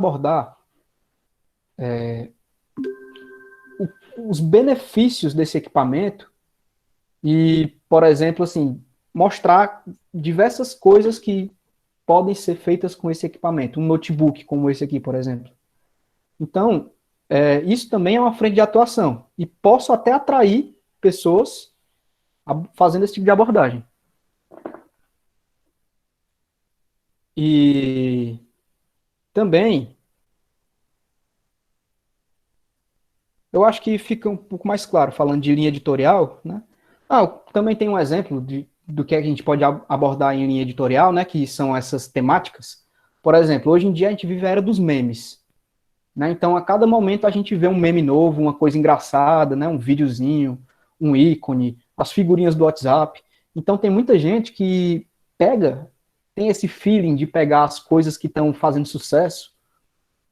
abordar os benefícios desse equipamento e, por exemplo, assim, mostrar diversas coisas que podem ser feitas com esse equipamento. Um notebook como esse aqui, por exemplo. Então, isso também é uma frente de atuação. E posso até atrair pessoas fazendo esse tipo de abordagem. E também, eu acho que fica um pouco mais claro, falando de linha editorial, né? Também tem um exemplo do que a gente pode abordar em linha editorial, né? Que são essas temáticas. Por exemplo, hoje em dia a gente vive a era dos memes, né? Então, a cada momento a gente vê um meme novo, uma coisa engraçada, né? Um videozinho, um ícone, as figurinhas do WhatsApp. Então, tem muita gente que tem esse feeling de pegar as coisas que estão fazendo sucesso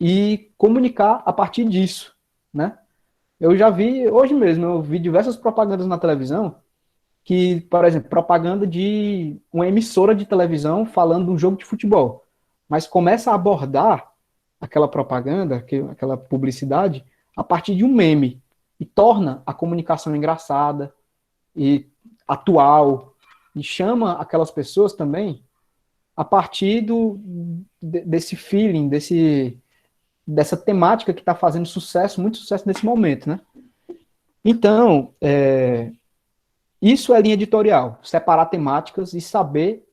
e comunicar a partir disso, né? Eu já vi, hoje mesmo, eu vi diversas propagandas na televisão que, por exemplo, propaganda de uma emissora de televisão falando de um jogo de futebol, mas começa a abordar aquela propaganda, aquela publicidade, a partir de um meme e torna a comunicação engraçada e atual e chama aquelas pessoas também a partir desse feeling, dessa temática que está fazendo sucesso, muito sucesso nesse momento, né? Então, isso é linha editorial, separar temáticas e saber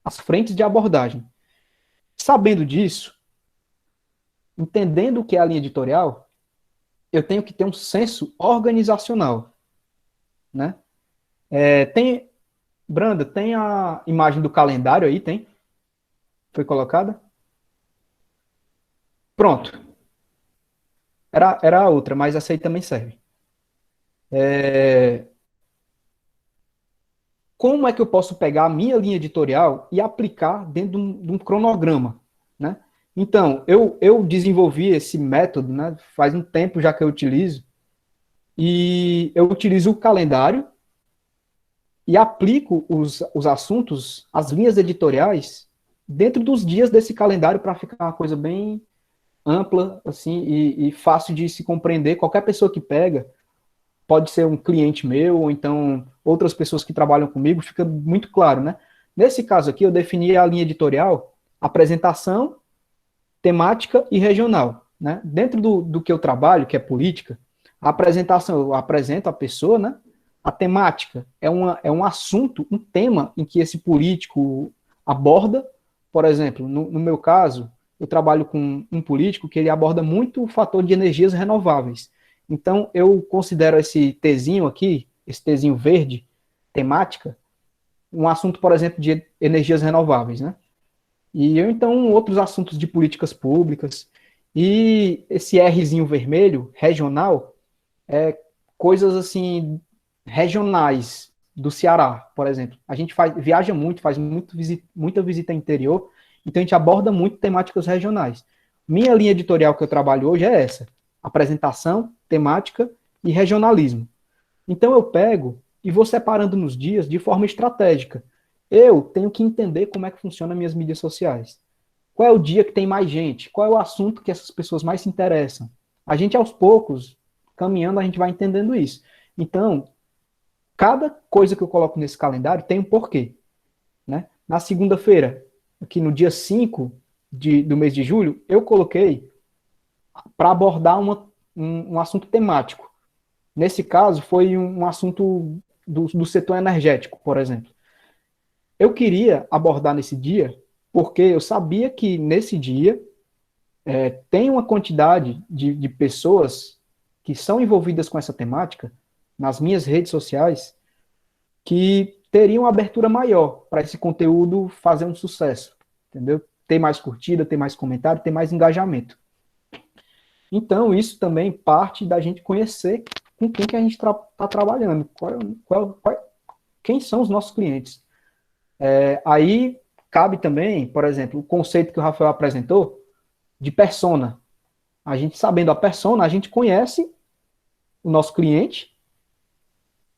as frentes de abordagem. Sabendo disso, entendendo o que é a linha editorial, eu tenho que ter um senso organizacional, né? Branda, tem a imagem do calendário aí, tem? Foi colocada? Pronto. Era a outra, mas essa aí também serve. Como é que eu posso pegar a minha linha editorial e aplicar dentro de um cronograma, né? Então, eu desenvolvi esse método, né? Faz um tempo já que eu utilizo, e eu utilizo o calendário e aplico os assuntos, as linhas editoriais, dentro dos dias desse calendário para ficar uma coisa bem ampla, assim, e fácil de se compreender. Qualquer pessoa que pega, pode ser um cliente meu, ou então outras pessoas que trabalham comigo, fica muito claro, né? Nesse caso aqui, eu defini a linha editorial, apresentação, temática e regional, né? Dentro do que eu trabalho, que é política, a apresentação, eu apresento a pessoa, né? A temática é um assunto, um tema em que esse político aborda. Por exemplo, no meu caso, eu trabalho com um político que ele aborda muito o fator de energias renováveis. Então, eu considero esse Tzinho aqui, esse Tzinho verde, temática, um assunto, por exemplo, de energias renováveis, né? E eu, então, outros assuntos de políticas públicas. E esse Rzinho vermelho, regional, é coisas assim, regionais do Ceará, por exemplo. A gente viaja muito, faz muita visita interior, então a gente aborda muito temáticas regionais. Minha linha editorial que eu trabalho hoje é essa: apresentação, temática e regionalismo. Então eu pego e vou separando nos dias de forma estratégica. Eu tenho que entender como é que funcionam minhas mídias sociais. Qual é o dia que tem mais gente? Qual é o assunto que essas pessoas mais se interessam? A gente, aos poucos, caminhando, a gente vai entendendo isso. Então, cada coisa que eu coloco nesse calendário tem um porquê, né? Na segunda-feira, aqui no dia 5 do mês de julho, eu coloquei para abordar um assunto temático. Nesse caso, foi um assunto do setor energético, por exemplo. Eu queria abordar nesse dia porque eu sabia que nesse dia tem uma quantidade de pessoas que são envolvidas com essa temática nas minhas redes sociais que teriam uma abertura maior para esse conteúdo fazer um sucesso, entendeu? Ter mais curtida, ter mais comentário, ter mais engajamento. Então, isso também parte da gente conhecer com quem que a gente está trabalhando, quem são os nossos clientes. Aí cabe também, por exemplo, o conceito que o Rafael apresentou de persona. A gente sabendo a persona, a gente conhece o nosso cliente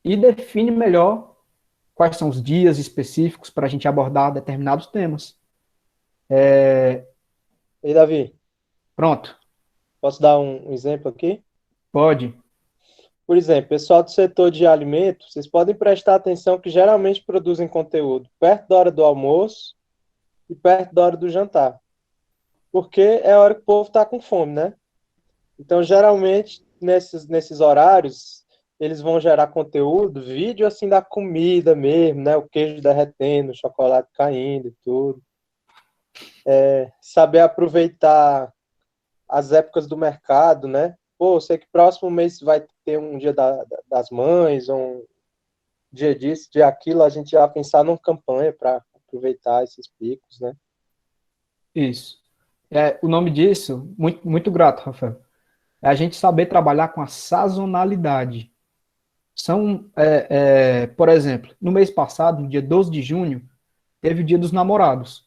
e define melhor quais são os dias específicos para a gente abordar determinados temas. E Davi? Pronto, Posso dar um exemplo aqui? pode. Por exemplo, pessoal do setor de alimentos, vocês podem prestar atenção que geralmente produzem conteúdo perto da hora do almoço e perto da hora do jantar, porque é a hora que o povo está com fome, né? Então, geralmente, nesses horários, eles vão gerar conteúdo, vídeo assim da comida mesmo, né? O queijo derretendo, o chocolate caindo e tudo. Saber aproveitar as épocas do mercado, né? Pô, eu sei que próximo mês vai ter um dia das mães, ou um dia disso, dia aquilo, a gente já pensar numa campanha para aproveitar esses picos, né? Isso. O nome disso, muito, muito grato, Rafael. É a gente saber trabalhar com a sazonalidade. Por exemplo, no mês passado, no dia 12 de junho, teve o Dia dos Namorados.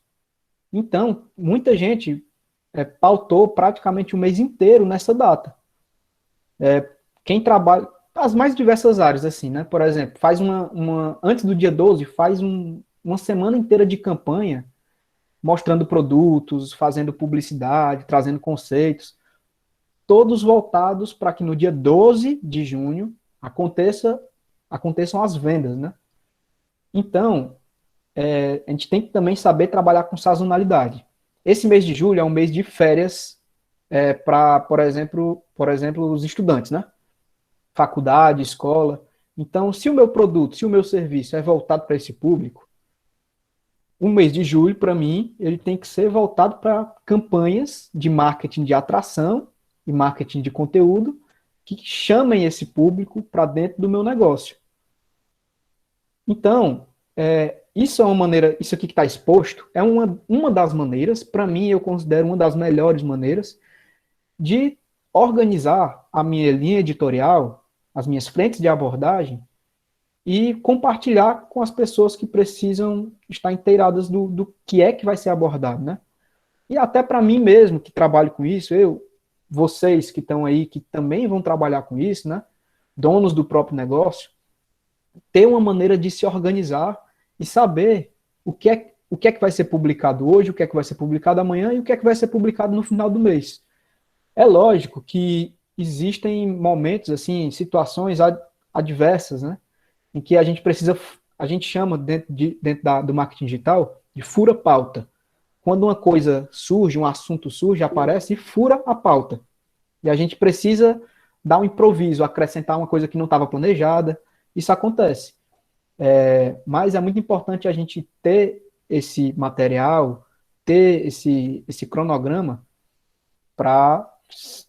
Então, muita gente pautou praticamente o mês inteiro nessa data. Quem trabalha, as mais diversas áreas, assim, né? Por exemplo, antes do dia 12, uma semana inteira de campanha, mostrando produtos, fazendo publicidade, trazendo conceitos, todos voltados para que no dia 12 de junho aconteçam as vendas, né? Então, a gente tem que também saber trabalhar com sazonalidade. Esse mês de julho é um mês de férias para, por exemplo, os estudantes, né? Faculdade, escola. Então, se o meu produto, se o meu serviço é voltado para esse público, o mês de julho, para mim, ele tem que ser voltado para campanhas de marketing de atração e marketing de conteúdo que chamem esse público para dentro do meu negócio. Então, isso é uma maneira, isso aqui que está exposto, é uma das maneiras, para mim, eu considero uma das melhores maneiras de organizar a minha linha editorial, as minhas frentes de abordagem e compartilhar com as pessoas que precisam estar inteiradas do que é que vai ser abordado, né? E até para mim mesmo, que trabalho com isso, vocês que estão aí, que também vão trabalhar com isso, né? Donos do próprio negócio, ter uma maneira de se organizar e saber o que é que vai ser publicado hoje, o que é que vai ser publicado amanhã e o que é que vai ser publicado no final do mês. É lógico que existem momentos, assim, situações adversas, né? Em que a gente chama do marketing digital de fura pauta. Quando uma coisa surge, um assunto surge, aparece e fura a pauta. E a gente precisa dar um improviso, acrescentar uma coisa que não estava planejada. Isso acontece. Mas é muito importante a gente ter esse material, ter esse cronograma para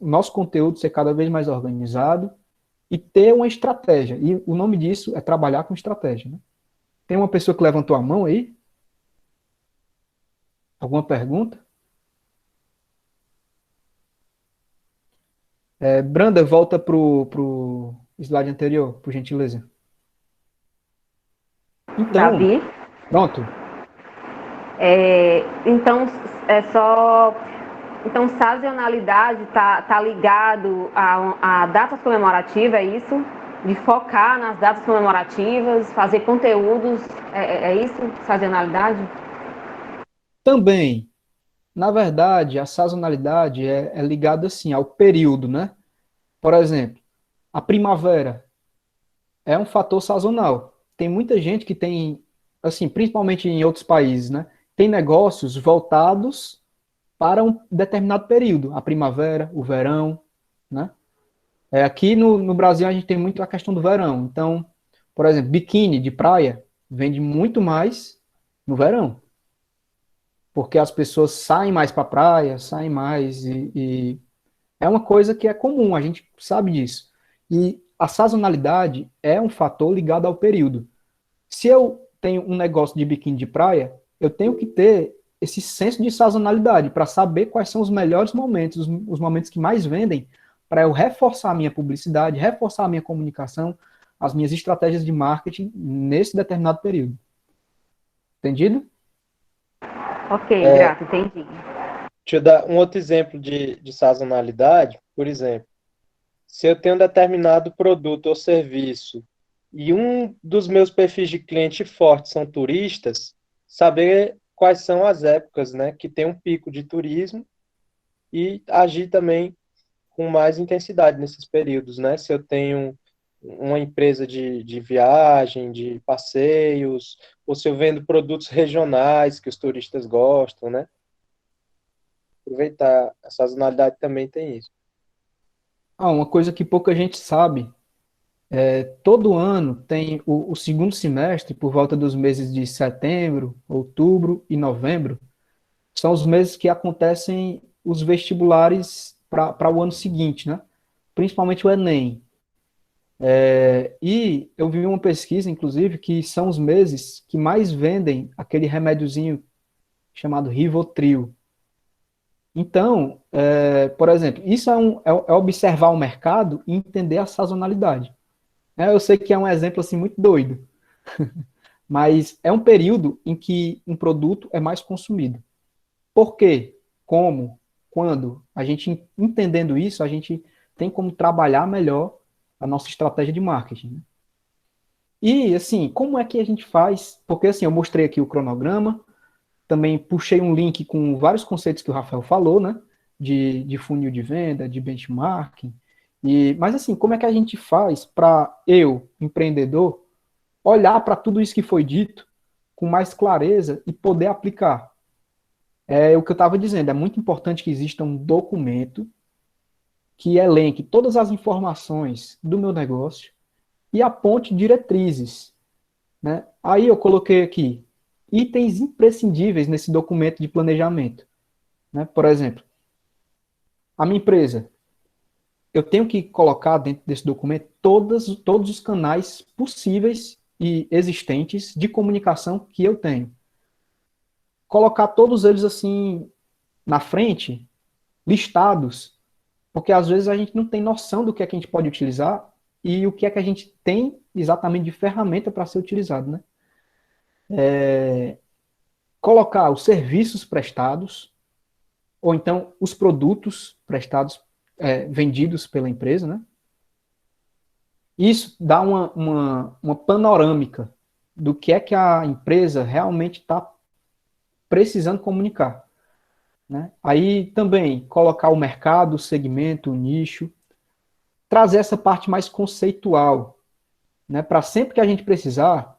o nosso conteúdo ser cada vez mais organizado e ter uma estratégia. E o nome disso é trabalhar com estratégia. Né? Tem uma pessoa que levantou a mão aí? Alguma pergunta? Branda, volta pro slide anterior, por gentileza. Então, Davi. pronto. Então, é só. Então, sazonalidade tá ligado a datas comemorativas, é isso? De focar nas datas comemorativas, fazer conteúdos, é isso? Sazonalidade? Também, na verdade, a sazonalidade é ligada assim ao período, né? Por exemplo, a primavera é um fator sazonal. Tem muita gente que tem, assim, principalmente em outros países, né? Tem negócios voltados para um determinado período, a primavera, o verão, né? Aqui no Brasil a gente tem muito a questão do verão. Então, por exemplo, biquíni de praia vende muito mais no verão, porque as pessoas saem mais para a praia, saem mais e é uma coisa que é comum, a gente sabe disso. E a sazonalidade é um fator ligado ao período. Se eu tenho um negócio de biquíni de praia, eu tenho que ter esse senso de sazonalidade para saber quais são os melhores momentos, os momentos que mais vendem, para eu reforçar a minha publicidade, reforçar a minha comunicação, as minhas estratégias de marketing nesse determinado período. Entendido? Ok, É, grato, entendi. deixa eu dar um outro exemplo de sazonalidade. Por exemplo, se eu tenho um determinado produto ou serviço e um dos meus perfis de cliente fortes são turistas, saber quais são as épocas, né, que tem um pico de turismo e agir também com mais intensidade nesses períodos, né? Se eu tenho uma empresa de viagem, de passeios, ou se eu vendo produtos regionais que os turistas gostam, né? Aproveitar a sazonalidade também tem isso. Uma coisa que pouca gente sabe, todo ano tem o segundo semestre, por volta dos meses de setembro, outubro e novembro, são os meses que acontecem os vestibulares para o ano seguinte, né? Principalmente o Enem. E eu vi uma pesquisa, inclusive, que são os meses que mais vendem aquele remédiozinho chamado Rivotril. Então, por exemplo, isso é observar o mercado e entender a sazonalidade. Eu sei que é um exemplo assim muito doido, mas é um período em que um produto é mais consumido. Por quê? Como? Quando? A gente entendendo isso, a gente tem como trabalhar melhor a nossa estratégia de marketing, né? E, assim, como é que a gente faz? Porque, assim, eu mostrei aqui o cronograma, também puxei um link com vários conceitos que o Rafael falou, né? De funil de venda, de benchmarking. Mas, assim, como é que a gente faz para eu, empreendedor, olhar para tudo isso que foi dito com mais clareza e poder aplicar? É o que eu estava dizendo, é muito importante que exista um documento que elenque todas as informações do meu negócio e aponte diretrizes, né? Aí eu coloquei aqui itens imprescindíveis nesse documento de planejamento, né? Por exemplo, a minha empresa, eu tenho que colocar dentro desse documento todos os canais possíveis e existentes de comunicação que eu tenho. Colocar todos eles assim na frente, listados, porque às vezes a gente não tem noção do que é que a gente pode utilizar e o que é que a gente tem exatamente de ferramenta para ser utilizado, né? Colocar os serviços prestados, ou então os produtos prestados, vendidos pela empresa, né? Isso dá uma panorâmica do que é que a empresa realmente está precisando comunicar, né? Aí também colocar o mercado, o segmento, o nicho, trazer essa parte mais conceitual, né? Para sempre que a gente precisar,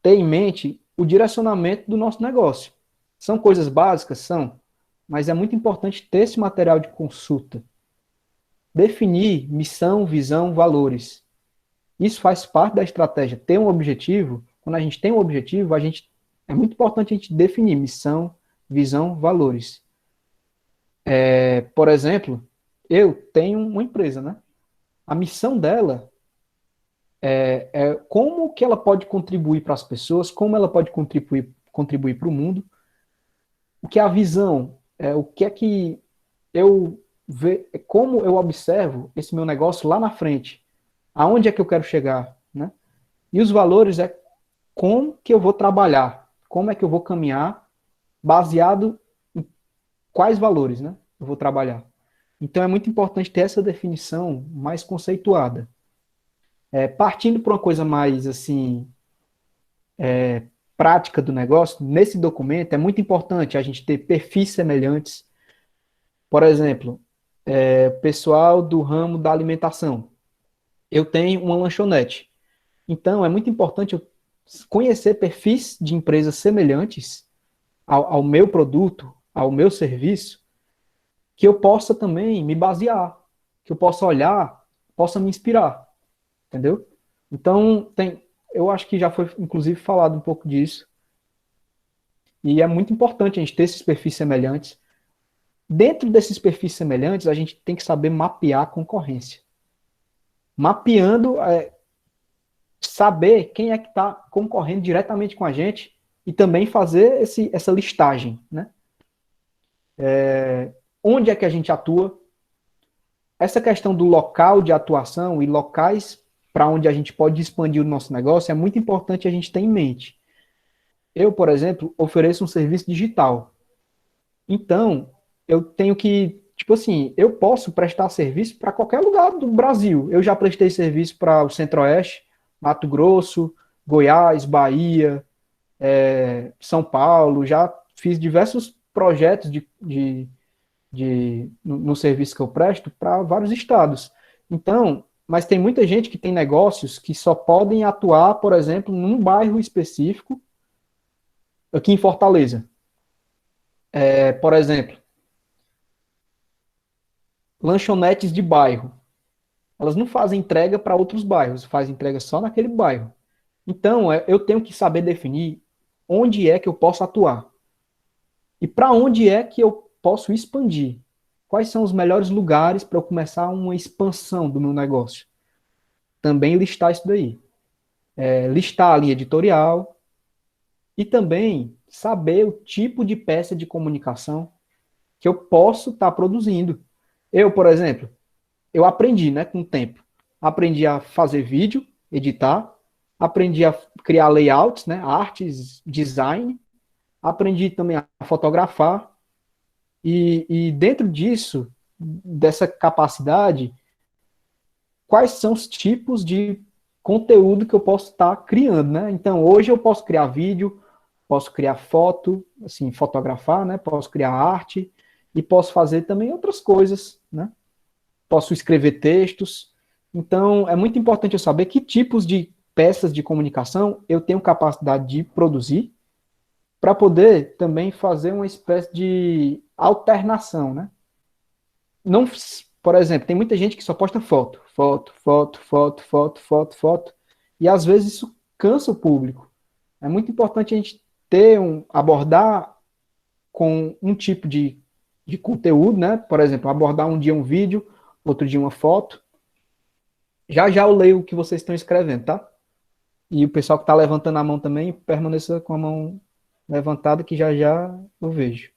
ter em mente o direcionamento do nosso negócio. São coisas básicas? São, mas é muito importante ter esse material de consulta. Definir missão, visão, valores. Isso faz parte da estratégia. Ter um objetivo, quando a gente tem um objetivo, é muito importante a gente definir missão, visão, valores. Por exemplo, eu tenho uma empresa, né? A missão dela é como que ela pode contribuir para as pessoas, como ela pode contribuir para o mundo, o que é a visão, o que é que eu vejo, como eu observo esse meu negócio lá na frente, aonde é que eu quero chegar, né? E os valores é como que eu vou trabalhar, como é que eu vou caminhar, baseado em quais valores, né? Eu vou trabalhar. Então é muito importante ter essa definição mais conceituada. Partindo para uma coisa mais assim prática do negócio, nesse documento é muito importante a gente ter perfis semelhantes. Por exemplo, pessoal do ramo da alimentação. Eu tenho uma lanchonete. Então, é muito importante eu conhecer perfis de empresas semelhantes ao meu produto, ao meu serviço, que eu possa também me basear, que eu possa olhar, possa me inspirar, entendeu? Então, eu acho que já foi, inclusive, falado um pouco disso, e é muito importante a gente ter esses perfis semelhantes. Dentro desses perfis semelhantes, a gente tem que saber mapear a concorrência. Mapeando, saber quem é que está concorrendo diretamente com a gente e também fazer essa listagem, né? Onde é que a gente atua? Essa questão do local de atuação e locais para onde a gente pode expandir o nosso negócio é muito importante a gente ter em mente. Eu, por exemplo, ofereço um serviço digital. Então, eu tenho que, tipo assim, eu posso prestar serviço para qualquer lugar do Brasil. Eu já prestei serviço para o Centro-Oeste, Mato Grosso, Goiás, Bahia, São Paulo, já fiz diversos projetos no serviço que eu presto para vários estados. Então, mas tem muita gente que tem negócios que só podem atuar, por exemplo, num bairro específico, aqui em Fortaleza. Por exemplo, lanchonetes de bairro. Elas não fazem entrega para outros bairros, fazem entrega só naquele bairro. Então, eu tenho que saber definir onde é que eu posso atuar. E para onde é que eu posso expandir? Quais são os melhores lugares para eu começar uma expansão do meu negócio? Também listar isso daí. Listar a linha editorial e também saber o tipo de peça de comunicação que eu posso estar produzindo. Eu, por exemplo, eu aprendi, né, com o tempo. Aprendi a fazer vídeo, editar, aprendi a criar layouts, né, artes, design, aprendi também a fotografar, e dentro disso, dessa capacidade, quais são os tipos de conteúdo que eu posso estar criando, né? Então, hoje eu posso criar vídeo, posso criar foto, assim, fotografar, né? Posso criar arte e posso fazer também outras coisas, né? Posso escrever textos. Então, é muito importante eu saber que tipos de peças de comunicação eu tenho capacidade de produzir para poder também fazer uma espécie de alternação, né? Não, por exemplo, tem muita gente que só posta foto, foto, foto, foto, foto, foto, foto, e às vezes isso cansa o público. É muito importante a gente abordar com um tipo de conteúdo, né? Por exemplo, abordar um dia um vídeo, outro dia uma foto. Já já eu leio o que vocês estão escrevendo, tá? E o pessoal que está levantando a mão também, permaneça com a mão levantada, que já já eu vejo.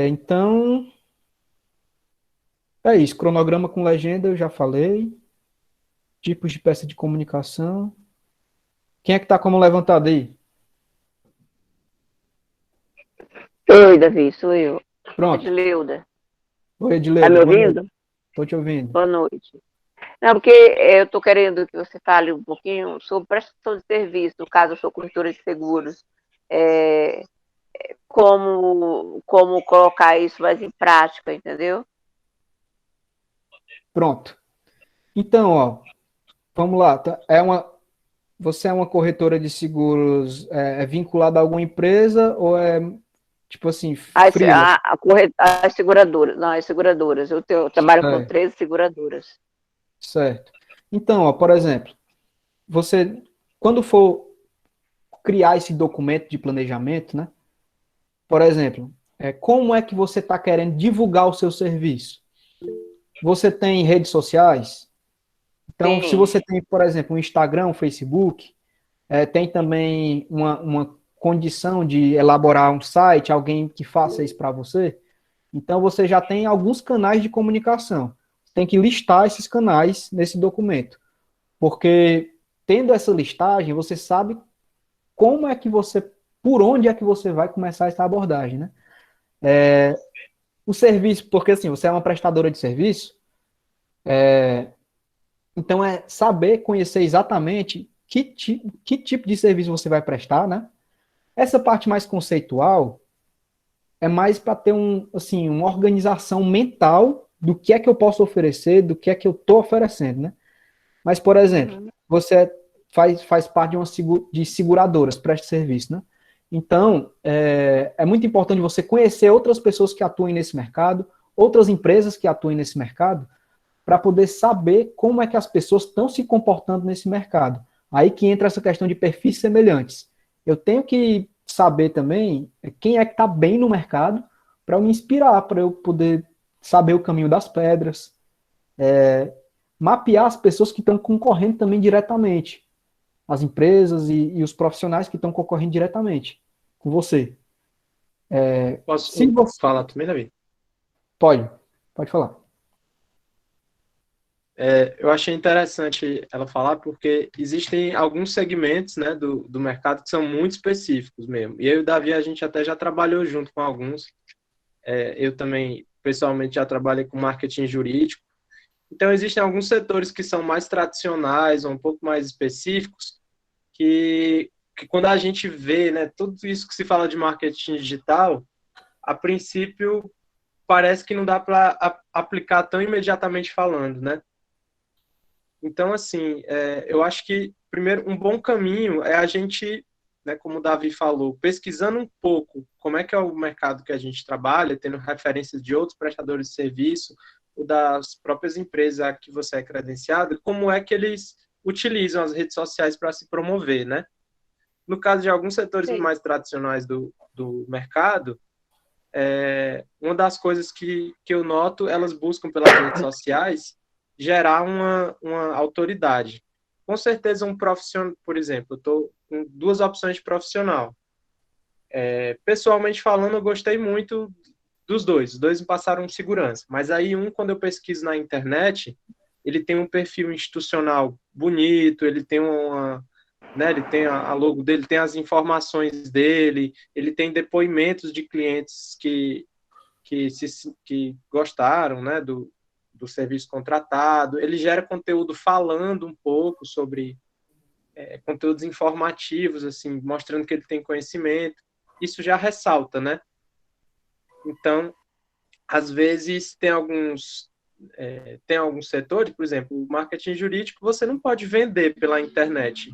Então, é isso. Cronograma com legenda, eu já falei. Tipos de peça de comunicação. Quem é que está com a mão levantada aí? Oi, Davi, sou eu. Pronto. Edileuda. Oi, Tá Edileuda. me Boa noite. ouvindo? Estou te ouvindo. Boa noite. Não, porque eu estou querendo que você fale um pouquinho sobre prestação de serviço, no caso, eu sou corretora de seguros. É, como colocar isso mais em prática, entendeu? Pronto. Então, ó, vamos lá. Você é uma corretora de seguros vinculada a alguma empresa ou é, tipo assim, freela? As seguradoras, não, as seguradoras. Eu trabalho com 13 seguradoras. Certo. Então, ó, por exemplo, você, quando for criar esse documento de planejamento, né? Por exemplo, como é que você está querendo divulgar o seu serviço? Você tem redes sociais? Então, Sim. se você tem, por exemplo, um Instagram, um Facebook, tem também uma condição de elaborar um site, alguém que faça isso para você. Então, você já tem alguns canais de comunicação. Tem que listar esses canais nesse documento. Porque, tendo essa listagem, você sabe como é que por onde é que você vai começar essa abordagem, né? O serviço, porque assim, você é uma prestadora de serviço, então é saber, conhecer exatamente que tipo de serviço você vai prestar, né? Essa parte mais conceitual é mais para ter uma organização mental do que é que eu posso oferecer, do que é que eu estou oferecendo, né? Mas, por exemplo, você faz parte de seguradoras, presta serviço, né? Então, é muito importante você conhecer outras pessoas que atuem nesse mercado, outras empresas que atuem nesse mercado, para poder saber como é que as pessoas estão se comportando nesse mercado. Aí que entra essa questão de perfis semelhantes. Eu tenho que saber também quem é que está bem no mercado para eu me inspirar, para eu poder saber o caminho das pedras, mapear as pessoas que estão concorrendo também diretamente, as empresas e os profissionais que estão concorrendo diretamente com você. Posso falar também, Davi? Pode falar. Eu achei interessante ela falar porque existem alguns segmentos, né, do mercado que são muito específicos mesmo. E eu e o Davi, a gente até já trabalhou junto com alguns. Eu também, pessoalmente, já trabalhei com marketing jurídico. Então, existem alguns setores que são mais tradicionais, ou um pouco mais específicos, que quando a gente vê, né, tudo isso que se fala de marketing digital, a princípio, parece que não dá para aplicar tão imediatamente falando, né? Então, assim, eu acho que, primeiro, um bom caminho é a gente, né, como o Davi falou, pesquisando um pouco como é que é o mercado que a gente trabalha, tendo referências de outros prestadores de serviço, ou das próprias empresas a que você é credenciado, como é que eles utilizam as redes sociais para se promover, né? No caso de alguns setores Sim. mais tradicionais do mercado, uma das coisas que eu noto, elas buscam pelas redes sociais gerar uma autoridade. Com certeza um profissional, por exemplo, eu estou com duas opções de profissional. Pessoalmente falando, eu gostei muito dos dois. Os dois me passaram segurança. Mas aí quando eu pesquiso na internet, ele tem um perfil institucional bonito, ele tem né, ele tem a logo dele, tem as informações dele, ele tem depoimentos de clientes que gostaram, né, do serviço contratado, ele gera conteúdo falando um pouco sobre conteúdos informativos, assim, mostrando que ele tem conhecimento, isso já ressalta, né? Então, às vezes, tem alguns setores, por exemplo, o marketing jurídico, você não pode vender pela internet,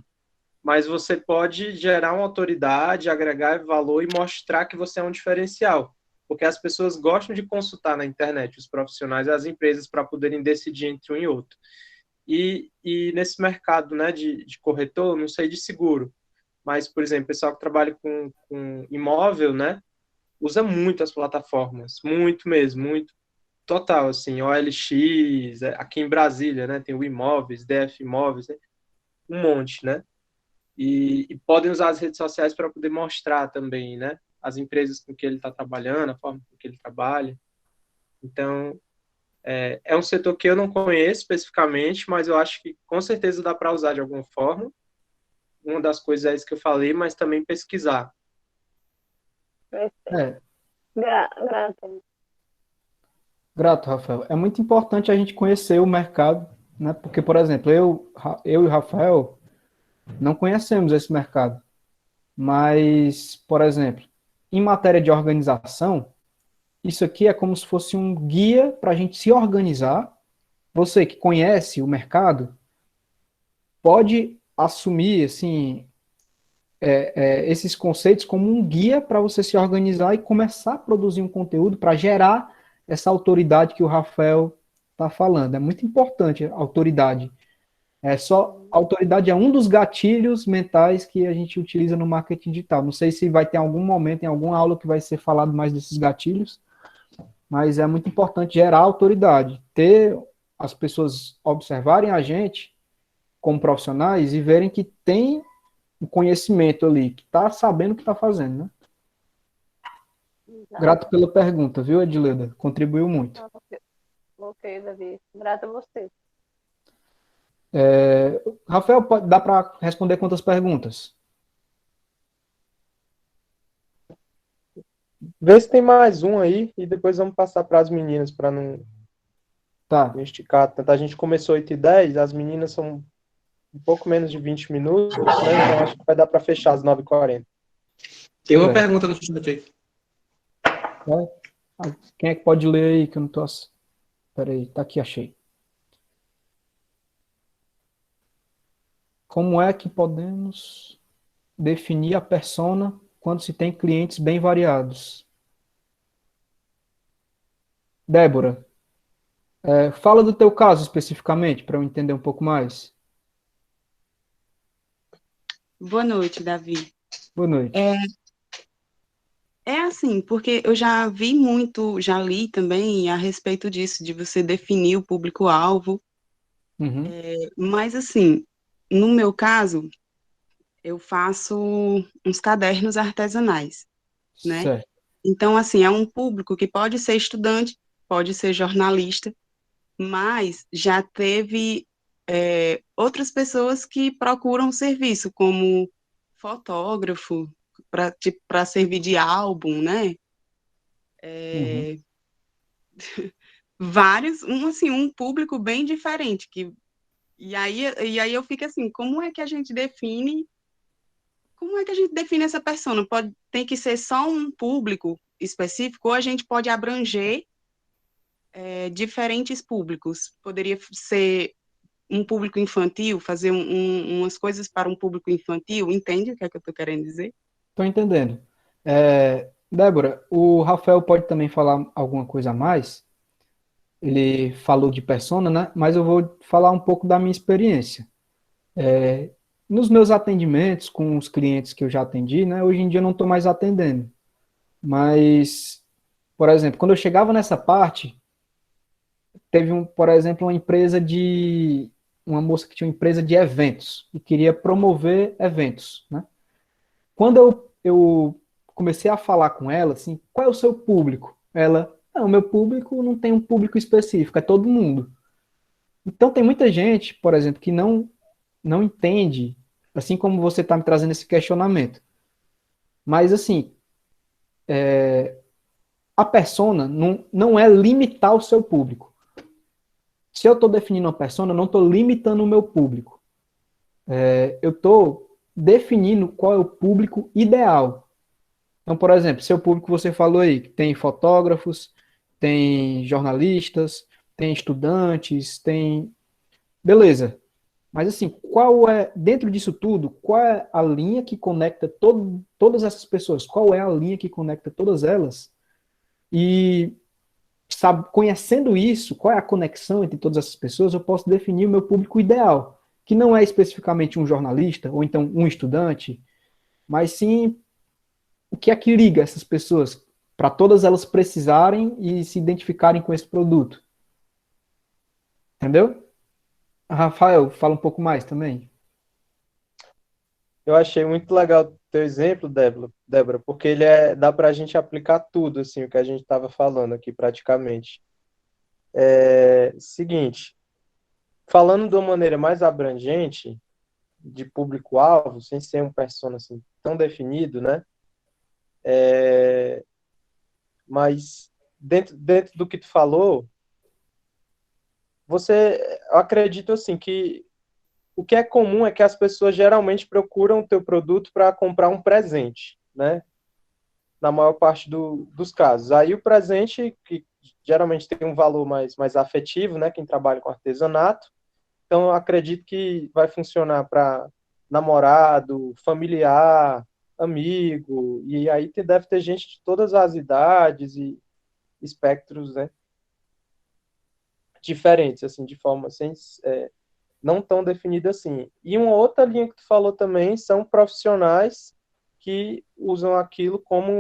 mas você pode gerar uma autoridade, agregar valor e mostrar que você é um diferencial. Porque as pessoas gostam de consultar na internet, os profissionais e as empresas, para poderem decidir entre um e outro. E nesse mercado, né, de corretor, não sei de seguro, mas, por exemplo, o pessoal que trabalha com imóvel, né, usa muito as plataformas, muito mesmo, muito total, assim, OLX, aqui em Brasília, né, tem o Imóveis, DF Imóveis, né, um monte, né, e podem usar as redes sociais para poder mostrar também, né, as empresas com que ele está trabalhando, a forma com que ele trabalha. Então, é um setor que eu não conheço especificamente, mas eu acho que com certeza dá para usar de alguma forma. Uma das coisas é isso que eu falei, mas também pesquisar. É, Grata. grato, Rafael. É muito importante a gente conhecer o mercado, né? Porque, por exemplo, eu e o Rafael não conhecemos esse mercado. Mas, por exemplo, em matéria de organização, isso aqui é como se fosse um guia para a gente se organizar. Você que conhece o mercado pode assumir assim esses conceitos como um guia para você se organizar e começar a produzir um conteúdo para gerar essa autoridade que o Rafael está falando. É muito importante a autoridade. A autoridade é um dos gatilhos mentais que a gente utiliza no marketing digital. Não sei se vai ter algum momento, em alguma aula, que vai ser falado mais desses gatilhos, mas é muito importante gerar autoridade, ter as pessoas observarem a gente como profissionais e verem que tem um conhecimento ali, que está sabendo o que está fazendo, né? Grato pela pergunta, viu, Edileda? Contribuiu muito. Ok, Davi. Grata a você. Rafael, dá para responder quantas perguntas? Vê se tem mais um aí e depois vamos passar para as meninas para não Tá. esticar tanto. A gente começou 8h10, as meninas são um pouco menos de 20 minutos, né? Então acho que vai dar para fechar às 9h40. Tem uma Certo. pergunta no chat aí. Quem é que pode ler aí que eu não tô... Peraí, tá aqui, achei. Como é que podemos definir a persona quando se tem clientes bem variados? Débora, fala do teu caso especificamente, para eu entender um pouco mais. Boa noite, Davi. Boa noite. É assim, porque eu já vi muito, já li também a respeito disso, de você definir o público-alvo, Uhum. mas assim, no meu caso, eu faço uns cadernos artesanais, né? Certo. Então, assim, é um público que pode ser estudante, pode ser jornalista, mas já teve outras pessoas que procuram serviço, como fotógrafo, para servir de álbum, né? Uhum. Vários, um público bem diferente, e aí eu fico assim, como é que a gente define essa persona? Tem que ser só um público específico ou a gente pode abranger diferentes públicos. Poderia ser um público infantil, fazer umas coisas para um público infantil, entende o que é que eu estou querendo dizer? Estou entendendo. Débora, o Rafael pode também falar alguma coisa a mais. Ele falou de persona, né? Mas eu vou falar um pouco da minha experiência. Nos meus atendimentos com os clientes que eu já atendi, né? Hoje em dia eu não estou mais atendendo. Mas, por exemplo, quando eu chegava nessa parte, teve por exemplo, uma moça que tinha uma empresa de eventos e queria promover eventos, né? Quando eu comecei a falar com ela, assim, qual é o seu público? Ela, não, o meu público não tem um público específico, é todo mundo. Então tem muita gente, por exemplo, que não entende, assim como você está me trazendo esse questionamento. Mas assim, a persona não é limitar o seu público. Se eu estou definindo uma persona, eu não estou limitando o meu público. Eu estou definindo qual é o público ideal. Então, por exemplo, seu público você falou aí, que tem fotógrafos, tem jornalistas, tem estudantes, tem. Beleza. Mas assim, dentro disso tudo, qual é a linha que conecta todas essas pessoas? Qual é a linha que conecta todas elas? E sabe, conhecendo isso, qual é a conexão entre todas essas pessoas, eu posso definir o meu público ideal, que não é especificamente um jornalista ou então um estudante, mas sim o que é que liga essas pessoas para todas elas precisarem e se identificarem com esse produto. Entendeu? Rafael, fala um pouco mais também. Eu achei muito legal o teu exemplo, Débora, porque dá para a gente aplicar tudo, assim, o que a gente estava falando aqui praticamente. Seguinte, falando de uma maneira mais abrangente, de público-alvo, sem ser um persona assim, tão definido, né? Mas dentro do que tu falou, eu acredito assim que o que é comum é que as pessoas geralmente procuram o teu produto para comprar um presente, né? Na maior parte dos casos. Aí o presente, que geralmente tem um valor mais afetivo, né? Quem trabalha com artesanato. Então, eu acredito que vai funcionar para namorado, familiar, amigo, e aí deve ter gente de todas as idades e espectros, né? Diferentes, assim, de forma não tão definida assim. E uma outra linha que tu falou também são profissionais que usam aquilo como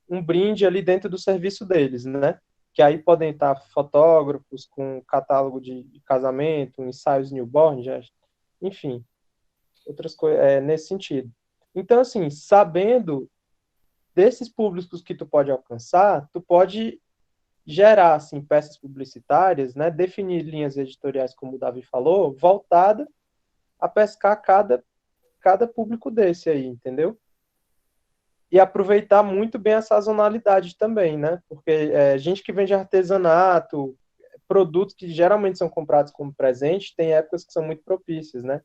um brinde ali dentro do serviço deles, né? Que aí podem estar fotógrafos com catálogo de casamento, ensaios newborn, enfim, outras coisas nesse sentido. Então, assim, sabendo desses públicos que tu pode alcançar, tu pode gerar assim peças publicitárias, né? Definir linhas editoriais, como o Davi falou, voltada a pescar cada público desse aí, entendeu? E aproveitar muito bem a sazonalidade também, né? Porque gente que vende artesanato, produtos que geralmente são comprados como presente, tem épocas que são muito propícias, né?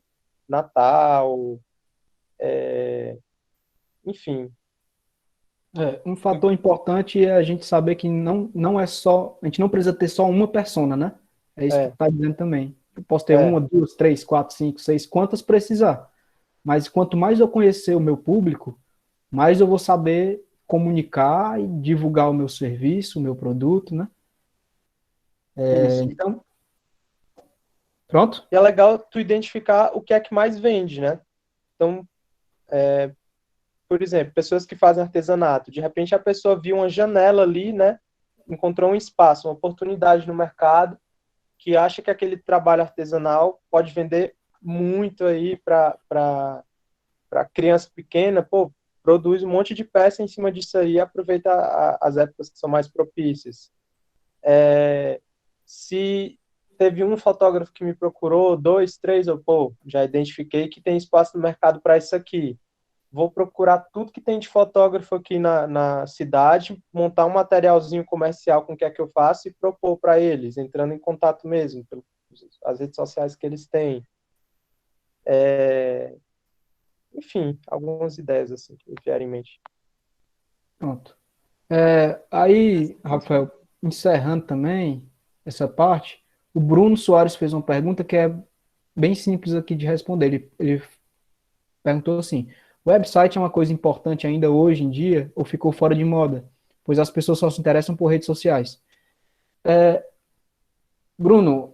Natal, enfim. Um fator importante é a gente saber que não é só, a gente não precisa ter só uma persona, né? É isso que tu tá dizendo também. Eu posso ter É, uma, duas, três, quatro, cinco, seis, quantas precisar. Mas quanto mais eu conhecer o meu público, mais eu vou saber comunicar e divulgar o meu serviço, o meu produto, né? isso. Então, pronto? E é legal tu identificar o que é que mais vende, né? Então, por exemplo, pessoas que fazem artesanato, de repente a pessoa viu uma janela ali, né? Encontrou um espaço, uma oportunidade no mercado, que acha que aquele trabalho artesanal pode vender muito aí para criança pequena, pô, produz um monte de peça em cima disso aí e aproveita as épocas que são mais propícias. Se teve um fotógrafo que me procurou, dois, três, eu, pô, já identifiquei que tem espaço no mercado para isso aqui. Vou procurar tudo que tem de fotógrafo aqui na cidade, montar um materialzinho comercial com o que é que eu faço e propor para eles, entrando em contato mesmo, pelas redes sociais que eles têm. Enfim, algumas ideias assim que me vierem em mente. Pronto. Aí, Rafael, encerrando também essa parte, o Bruno Soares fez uma pergunta que é bem simples aqui de responder. Ele perguntou assim: o website é uma coisa importante ainda hoje em dia ou ficou fora de moda? Pois as pessoas só se interessam por redes sociais. Bruno,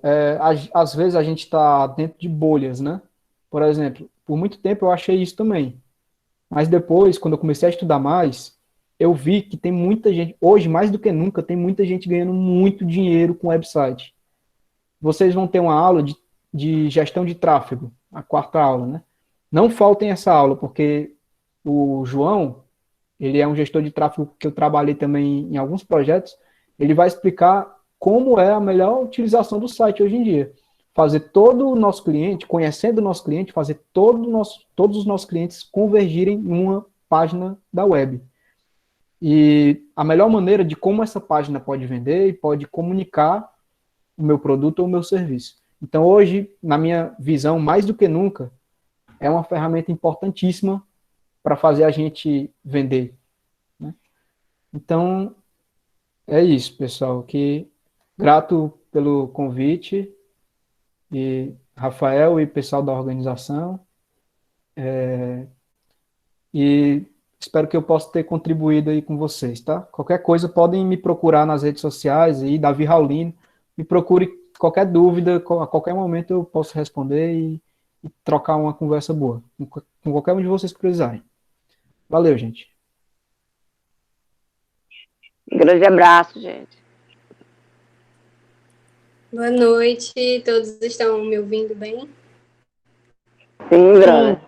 às vezes a gente está dentro de bolhas, né? Por exemplo, por muito tempo eu achei isso também. Mas depois, quando eu comecei a estudar mais, eu vi que tem muita gente, hoje mais do que nunca, tem muita gente ganhando muito dinheiro com website. Vocês vão ter uma aula de gestão de tráfego, a quarta aula, né? Não faltem essa aula, porque o João, ele é um gestor de tráfego que eu trabalhei também em alguns projetos, ele vai explicar como é a melhor utilização do site hoje em dia. Fazer todo o nosso cliente, conhecendo o nosso cliente, fazer todos os nossos clientes convergirem em uma página da web. E a melhor maneira de como essa página pode vender e pode comunicar o meu produto ou o meu serviço. Então, hoje, na minha visão, mais do que nunca, é uma ferramenta importantíssima para fazer a gente vender. Né? Então, é isso, pessoal. Que grato pelo convite e Rafael e pessoal da organização. E espero que eu possa ter contribuído aí com vocês, tá? Qualquer coisa podem me procurar nas redes sociais aí, Davi Raulino. Me procure qualquer dúvida, a qualquer momento eu posso responder e trocar uma conversa boa com qualquer um de vocês que precisarem. Valeu, gente. Um grande abraço, gente. Boa noite, todos estão me ouvindo bem? Sim, grande.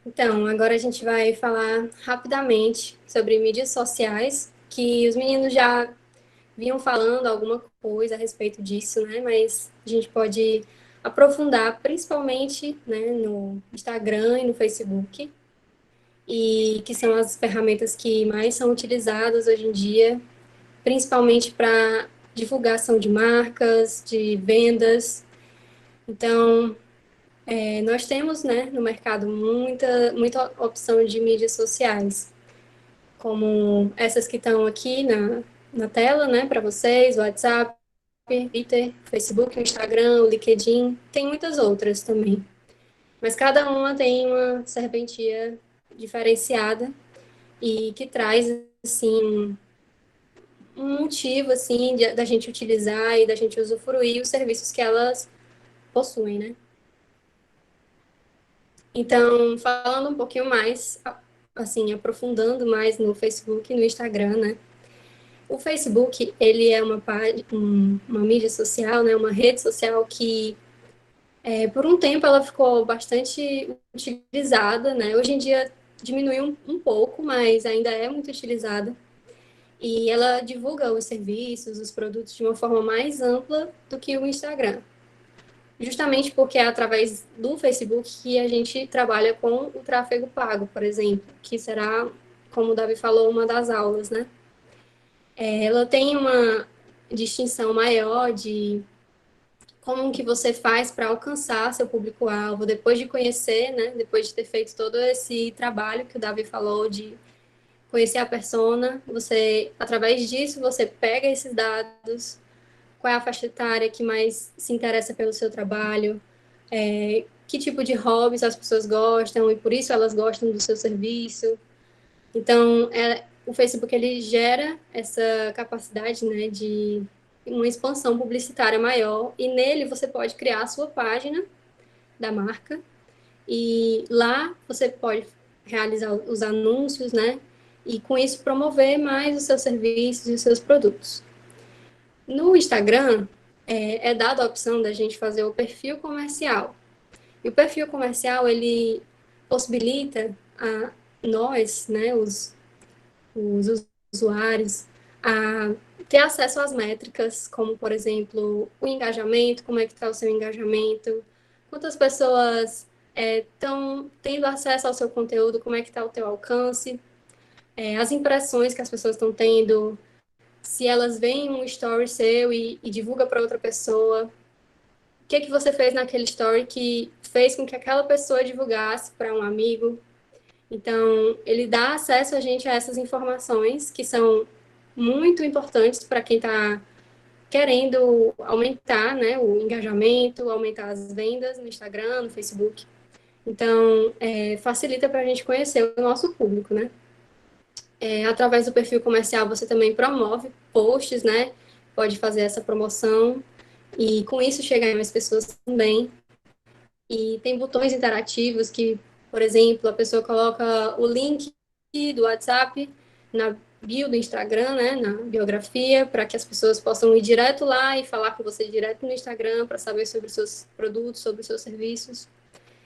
Então, agora a gente vai falar rapidamente sobre mídias sociais, que os meninos já vinham falando alguma coisa a respeito disso, né? Mas a gente pode aprofundar, principalmente, né, no Instagram e no Facebook, e que são as ferramentas que mais são utilizadas hoje em dia, principalmente para divulgação de marcas, de vendas. Então, nós temos, né, no mercado muita opção de mídias sociais, como essas que estão aqui na tela, né, para vocês, WhatsApp, Twitter, Facebook, Instagram, LinkedIn, tem muitas outras também. Mas cada uma tem uma serventia diferenciada e que traz, assim, um motivo, assim, da gente utilizar e da gente usufruir os serviços que elas possuem, né? Então, falando um pouquinho mais, assim, aprofundando mais no Facebook e no Instagram, né? O Facebook, ele é uma mídia social, né? Uma rede social que, por um tempo, ela ficou bastante utilizada, né? Hoje em dia diminuiu um pouco, mas ainda é muito utilizada. E ela divulga os serviços, os produtos de uma forma mais ampla do que o Instagram. Justamente porque é através do Facebook que a gente trabalha com o tráfego pago, por exemplo, que será, como o Davi falou, uma das aulas, né? Ela tem uma distinção maior de como que você faz para alcançar seu público-alvo, depois de conhecer, né? Depois de ter feito todo esse trabalho que o Davi falou de conhecer a persona, você, através disso, você pega esses dados, qual é a faixa etária que mais se interessa pelo seu trabalho, que tipo de hobbies as pessoas gostam e por isso elas gostam do seu serviço. Então, o Facebook ele gera essa capacidade, né, de uma expansão publicitária maior e nele você pode criar a sua página da marca e lá você pode realizar os anúncios, né, e com isso promover mais os seus serviços e os seus produtos. No Instagram, é dada a opção da gente fazer o perfil comercial. E o perfil comercial, ele possibilita a nós, né, os usuários, a ter acesso às métricas, como, por exemplo, o engajamento, como é que está o seu engajamento, quantas pessoas estão tendo acesso ao seu conteúdo, como é que está o teu alcance, as impressões que as pessoas estão tendo, se elas veem um story seu e divulga para outra pessoa, o que que você fez naquele story que fez com que aquela pessoa divulgasse para um amigo. Então, ele dá acesso a gente a essas informações que são muito importantes para quem está querendo aumentar, né, o engajamento, aumentar as vendas no Instagram, no Facebook. Então, facilita para a gente conhecer o nosso público, né? Através do perfil comercial, você também promove posts, né? Pode fazer essa promoção e, com isso, chegar em mais pessoas também. E tem botões interativos que, por exemplo, a pessoa coloca o link do WhatsApp na bio do Instagram, né, na biografia, para que as pessoas possam ir direto lá e falar com você direto no Instagram para saber sobre os seus produtos, sobre os seus serviços.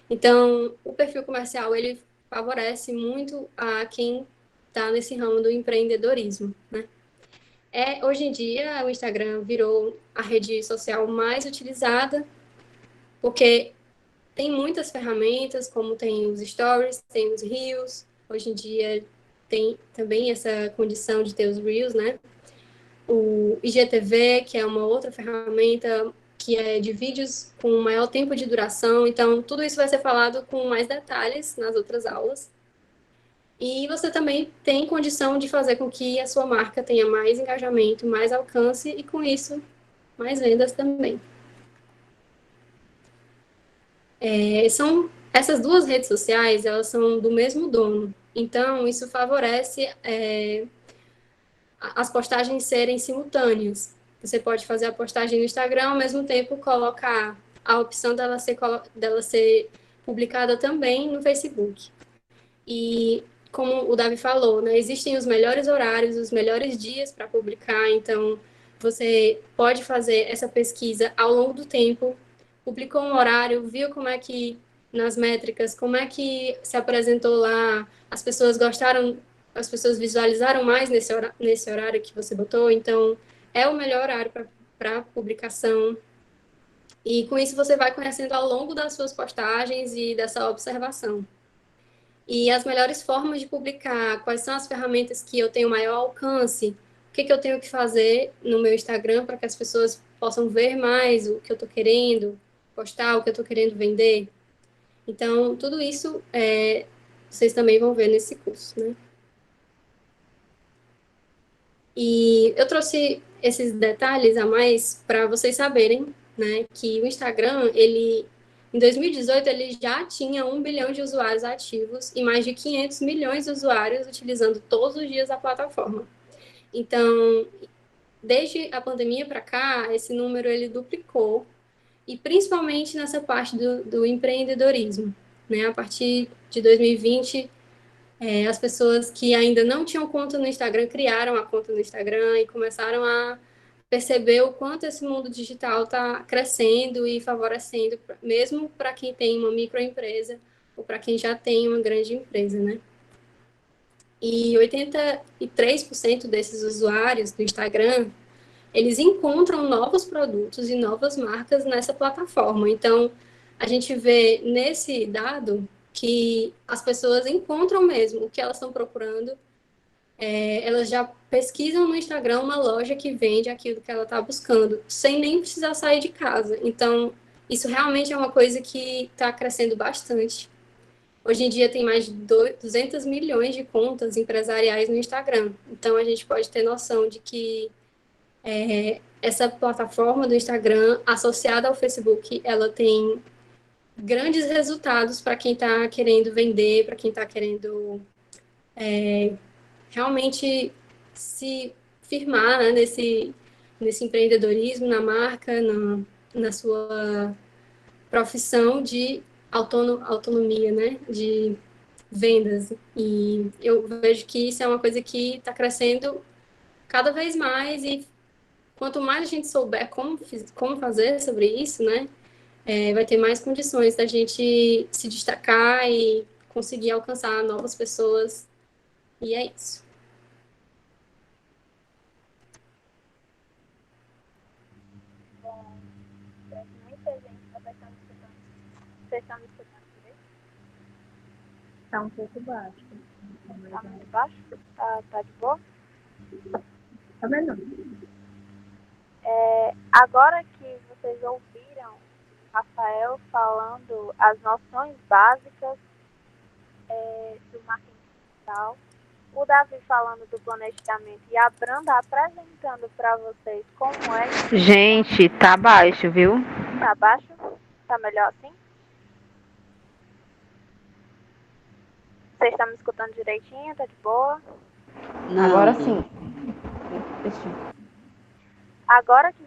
Então, o perfil comercial, ele favorece muito a quem está nesse ramo do empreendedorismo, né? Hoje em dia, o Instagram virou a rede social mais utilizada, porque tem muitas ferramentas, como tem os stories, tem os reels. Hoje em dia tem também essa condição de ter os reels, né? O IGTV, que é uma outra ferramenta que é de vídeos com maior tempo de duração. Então, tudo isso vai ser falado com mais detalhes nas outras aulas. E você também tem condição de fazer com que a sua marca tenha mais engajamento, mais alcance e, com isso, mais vendas também. São essas duas redes sociais, elas são do mesmo dono. Então, isso favorece as postagens serem simultâneas. Você pode fazer a postagem no Instagram, ao mesmo tempo colocar a opção dela ser publicada também no Facebook. E, como o Davi falou, né, existem os melhores horários, os melhores dias para publicar, então você pode fazer essa pesquisa ao longo do tempo, publicou um horário, viu como é que, nas métricas, como é que se apresentou lá, as pessoas gostaram, as pessoas visualizaram mais nesse horário que você botou, então é o melhor horário para publicação. E com isso você vai conhecendo ao longo das suas postagens e dessa observação. E as melhores formas de publicar, quais são as ferramentas que eu tenho maior alcance, o que eu tenho que fazer no meu Instagram para que as pessoas possam ver mais o que eu estou querendo postar, o que eu estou querendo vender. Então, tudo isso vocês também vão ver nesse curso, né? E eu trouxe esses detalhes a mais para vocês saberem, né, que o Instagram, em 2018, ele já tinha 1 bilhão de usuários ativos e mais de 500 milhões de usuários utilizando todos os dias a plataforma. Então, desde a pandemia para cá, esse número ele duplicou, e principalmente nessa parte do empreendedorismo, né? A partir de 2020, as pessoas que ainda não tinham conta no Instagram criaram a conta no Instagram e começaram a perceber o quanto esse mundo digital está crescendo e favorecendo, mesmo para quem tem uma microempresa ou para quem já tem uma grande empresa, né? E 83% desses usuários do Instagram, eles encontram novos produtos e novas marcas nessa plataforma. Então, a gente vê nesse dado que as pessoas encontram mesmo o que elas estão procurando. Elas já pesquisam no Instagram uma loja que vende aquilo que ela está buscando, sem nem precisar sair de casa. Então, isso realmente é uma coisa que está crescendo bastante. Hoje em dia tem mais de 200 milhões de contas empresariais no Instagram. Então, a gente pode ter noção de que essa plataforma do Instagram, associada ao Facebook, ela tem grandes resultados para quem está querendo vender, para quem está querendo realmente se firmar, né, nesse empreendedorismo, na marca, na sua profissão de autonomia, né, de vendas. E eu vejo que isso é uma coisa que está crescendo cada vez mais, e quanto mais a gente souber como fazer sobre isso, né, vai ter mais condições da gente se destacar e conseguir alcançar novas pessoas. E é isso. Muita gente está escutando. Vocês estão me escutando direito? Está um pouco baixo. Está muito baixo? Tá de boa? Tá melhor. Agora que vocês ouviram Rafael falando as noções básicas do marketing digital, o Davi falando do planejamento e a Branda apresentando para vocês como é que Gente, tá baixo, viu? tá baixo? Tá melhor assim? Vocês estão me escutando direitinho? Tá de boa? Não. Agora sim. Agora que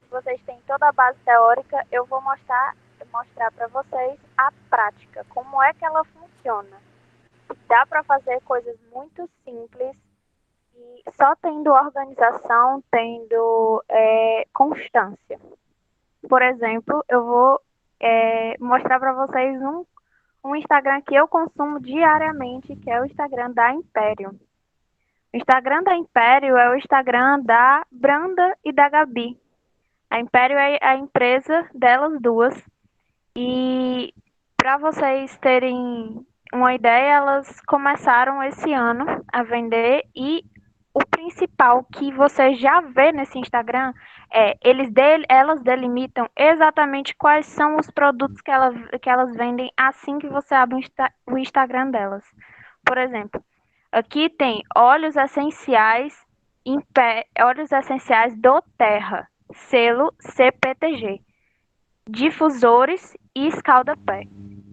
vocês têm toda a base teórica, eu vou mostrar para vocês a prática, como é que ela funciona. Dá para fazer coisas muito simples e só tendo organização, tendo constância. Por exemplo, eu vou mostrar para vocês um Instagram que eu consumo diariamente, que é o Instagram da Império. O Instagram da Império é o Instagram da Branda e da Gabi. A Império é a empresa delas duas. E para vocês terem uma ideia, elas começaram esse ano a vender e o principal que você já vê nesse Instagram é elas delimitam exatamente quais são os produtos que elas vendem assim que você abre o Instagram delas. Por exemplo, aqui tem óleos essenciais do Terra, selo CPTG, difusores e escalda-pé.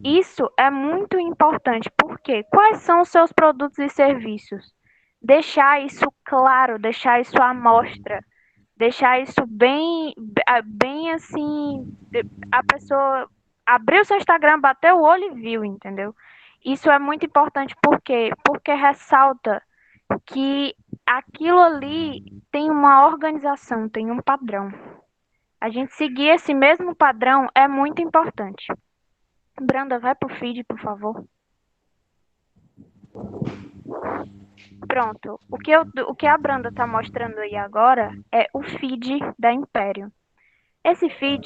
Isso é muito importante, porque quais são os seus produtos e serviços? Deixar isso claro, deixar isso à mostra, deixar isso bem assim, a pessoa abriu seu Instagram, bateu o olho e viu, entendeu? Isso é muito importante, por quê? Porque ressalta que aquilo ali tem uma organização, tem um padrão. A gente seguir esse mesmo padrão é muito importante. Branda, vai pro feed, por favor. Pronto. O que a Branda tá mostrando aí agora é o feed da Império. Esse feed,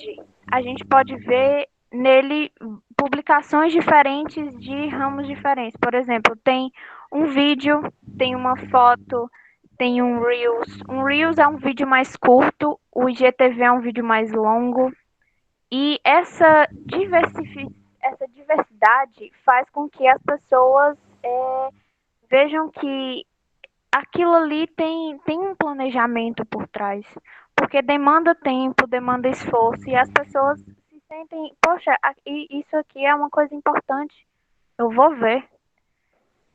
a gente pode ver nele publicações diferentes de ramos diferentes. Por exemplo, tem um vídeo, tem uma foto, tem um Reels. Um Reels é um vídeo mais curto, o IGTV é um vídeo mais longo. E essa diversidade faz com que as pessoas vejam que aquilo ali tem um planejamento por trás. Porque demanda tempo, demanda esforço, e as pessoas se sentem, poxa, isso aqui é uma coisa importante, eu vou ver.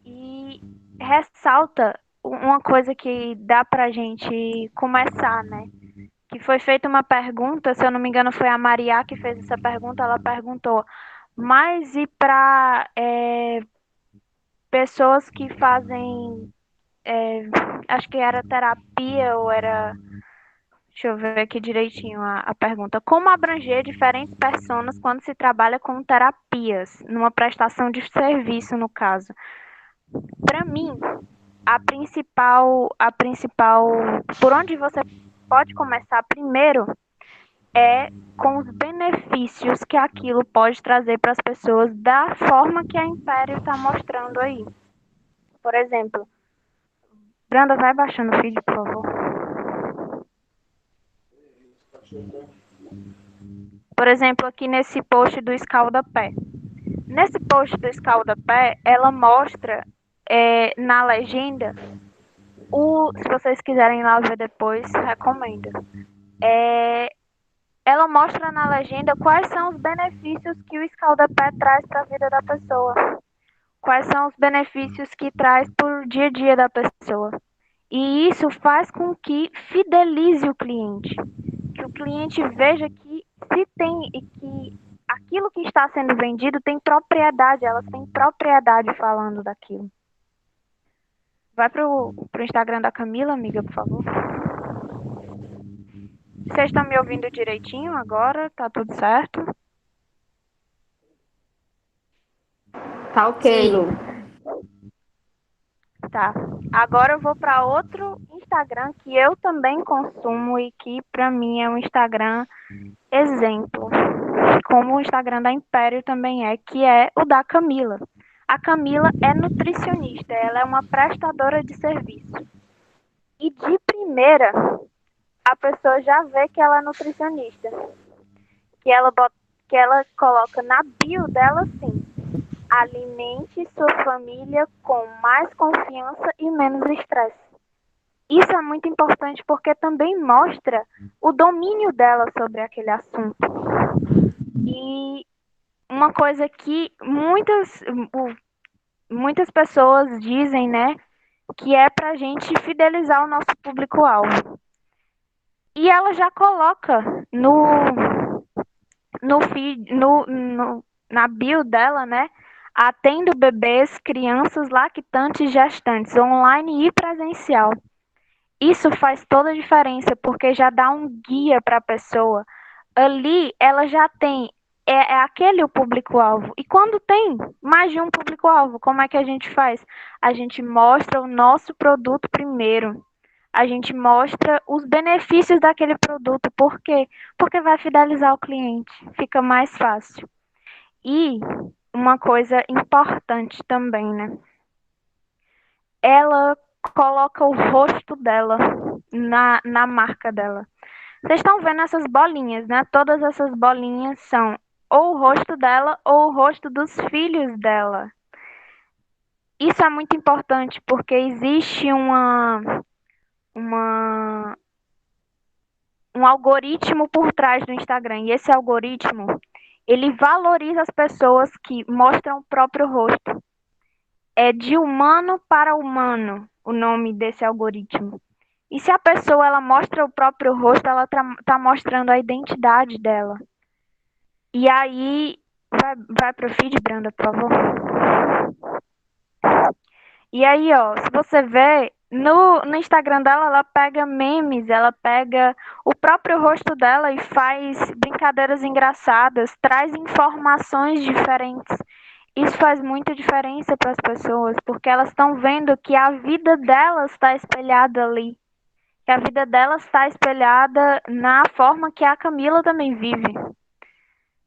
E ressalta uma coisa que dá pra gente começar, né? Que foi feita uma pergunta, se eu não me engano foi a Maria que fez essa pergunta, ela perguntou, mas e para pessoas que fazem, acho que era terapia ou era, deixa eu ver aqui direitinho a pergunta, como abranger diferentes pessoas quando se trabalha com terapias, numa prestação de serviço no caso? Para mim, a principal, por onde você pode começar primeiro é com os benefícios que aquilo pode trazer para as pessoas da forma que a Império está mostrando aí. Por exemplo, Branda, vai baixando o feed, por favor. Por exemplo, aqui nesse post do escalda-pé. Nesse post do escalda-pé, ela mostra na legenda, se vocês quiserem ir lá ver depois, recomendo. Ela mostra na legenda quais são os benefícios que o escalda-pé traz para a vida da pessoa. Quais são os benefícios que traz para o dia a dia da pessoa. E isso faz com que fidelize o cliente. Que o cliente veja que se tem e que aquilo que está sendo vendido tem propriedade, elas têm propriedade falando daquilo. Vai pro Instagram da Camila, amiga, por favor. Vocês estão me ouvindo direitinho agora? Tá tudo certo? Tá ok, Lu. Tá. Agora eu vou para outro Instagram que eu também consumo e que para mim é um Instagram exemplo, como o Instagram da Império também é, que é o da Camila. A Camila é nutricionista, ela é uma prestadora de serviço. E de primeira, a pessoa já vê que ela é nutricionista. Que ela coloca na bio dela assim: Alimente sua família com mais confiança e menos estresse. Isso é muito importante porque também mostra o domínio dela sobre aquele assunto. E uma coisa que muitas pessoas dizem, né, que é pra gente fidelizar o nosso público-alvo. E ela já coloca no feed, na bio dela, né, atendo bebês, crianças, lactantes, gestantes, online e presencial. Isso faz toda a diferença, porque já dá um guia para a pessoa. Ali, ela já tem, é aquele o público-alvo. E quando tem mais de um público-alvo, como é que a gente faz? A gente mostra o nosso produto primeiro. A gente mostra os benefícios daquele produto. Por quê? Porque vai fidelizar o cliente. Fica mais fácil. E uma coisa importante também, né? Ela coloca o rosto dela na marca dela. Vocês estão vendo essas bolinhas, né? Todas essas bolinhas são ou o rosto dela ou o rosto dos filhos dela. Isso é muito importante porque existe um algoritmo por trás do Instagram. E esse algoritmo, ele valoriza as pessoas que mostram o próprio rosto. É de humano para humano o nome desse algoritmo. E se a pessoa ela mostra o próprio rosto, ela tá mostrando a identidade dela. E aí, vai pro feed, Branda, por favor. E aí, ó, se você vê, no Instagram dela, ela pega memes, ela pega o próprio rosto dela e faz brincadeiras engraçadas, traz informações diferentes. Isso faz muita diferença para as pessoas, porque elas estão vendo que a vida delas está espelhada ali. Que a vida delas está espelhada na forma que a Camila também vive.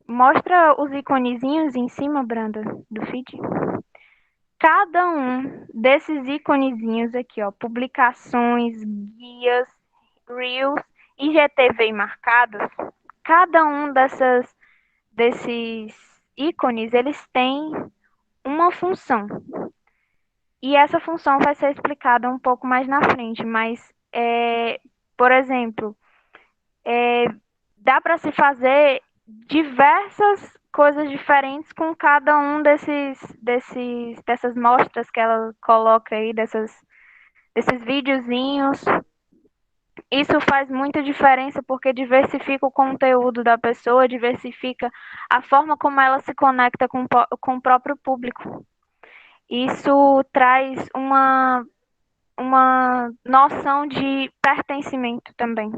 Mostra os iconezinhos em cima, Branda, do feed. Cada um desses iconezinhos aqui, ó, publicações, guias, reels, IGTV marcados, cada um desses ícones, eles têm uma função. E essa função vai ser explicada um pouco mais na frente, mas, por exemplo, dá para se fazer diversas coisas diferentes com cada um dessas mostras que ela coloca aí, desses videozinhos. Isso faz muita diferença porque diversifica o conteúdo da pessoa, diversifica a forma como ela se conecta com o próprio público. Isso traz uma noção de pertencimento também.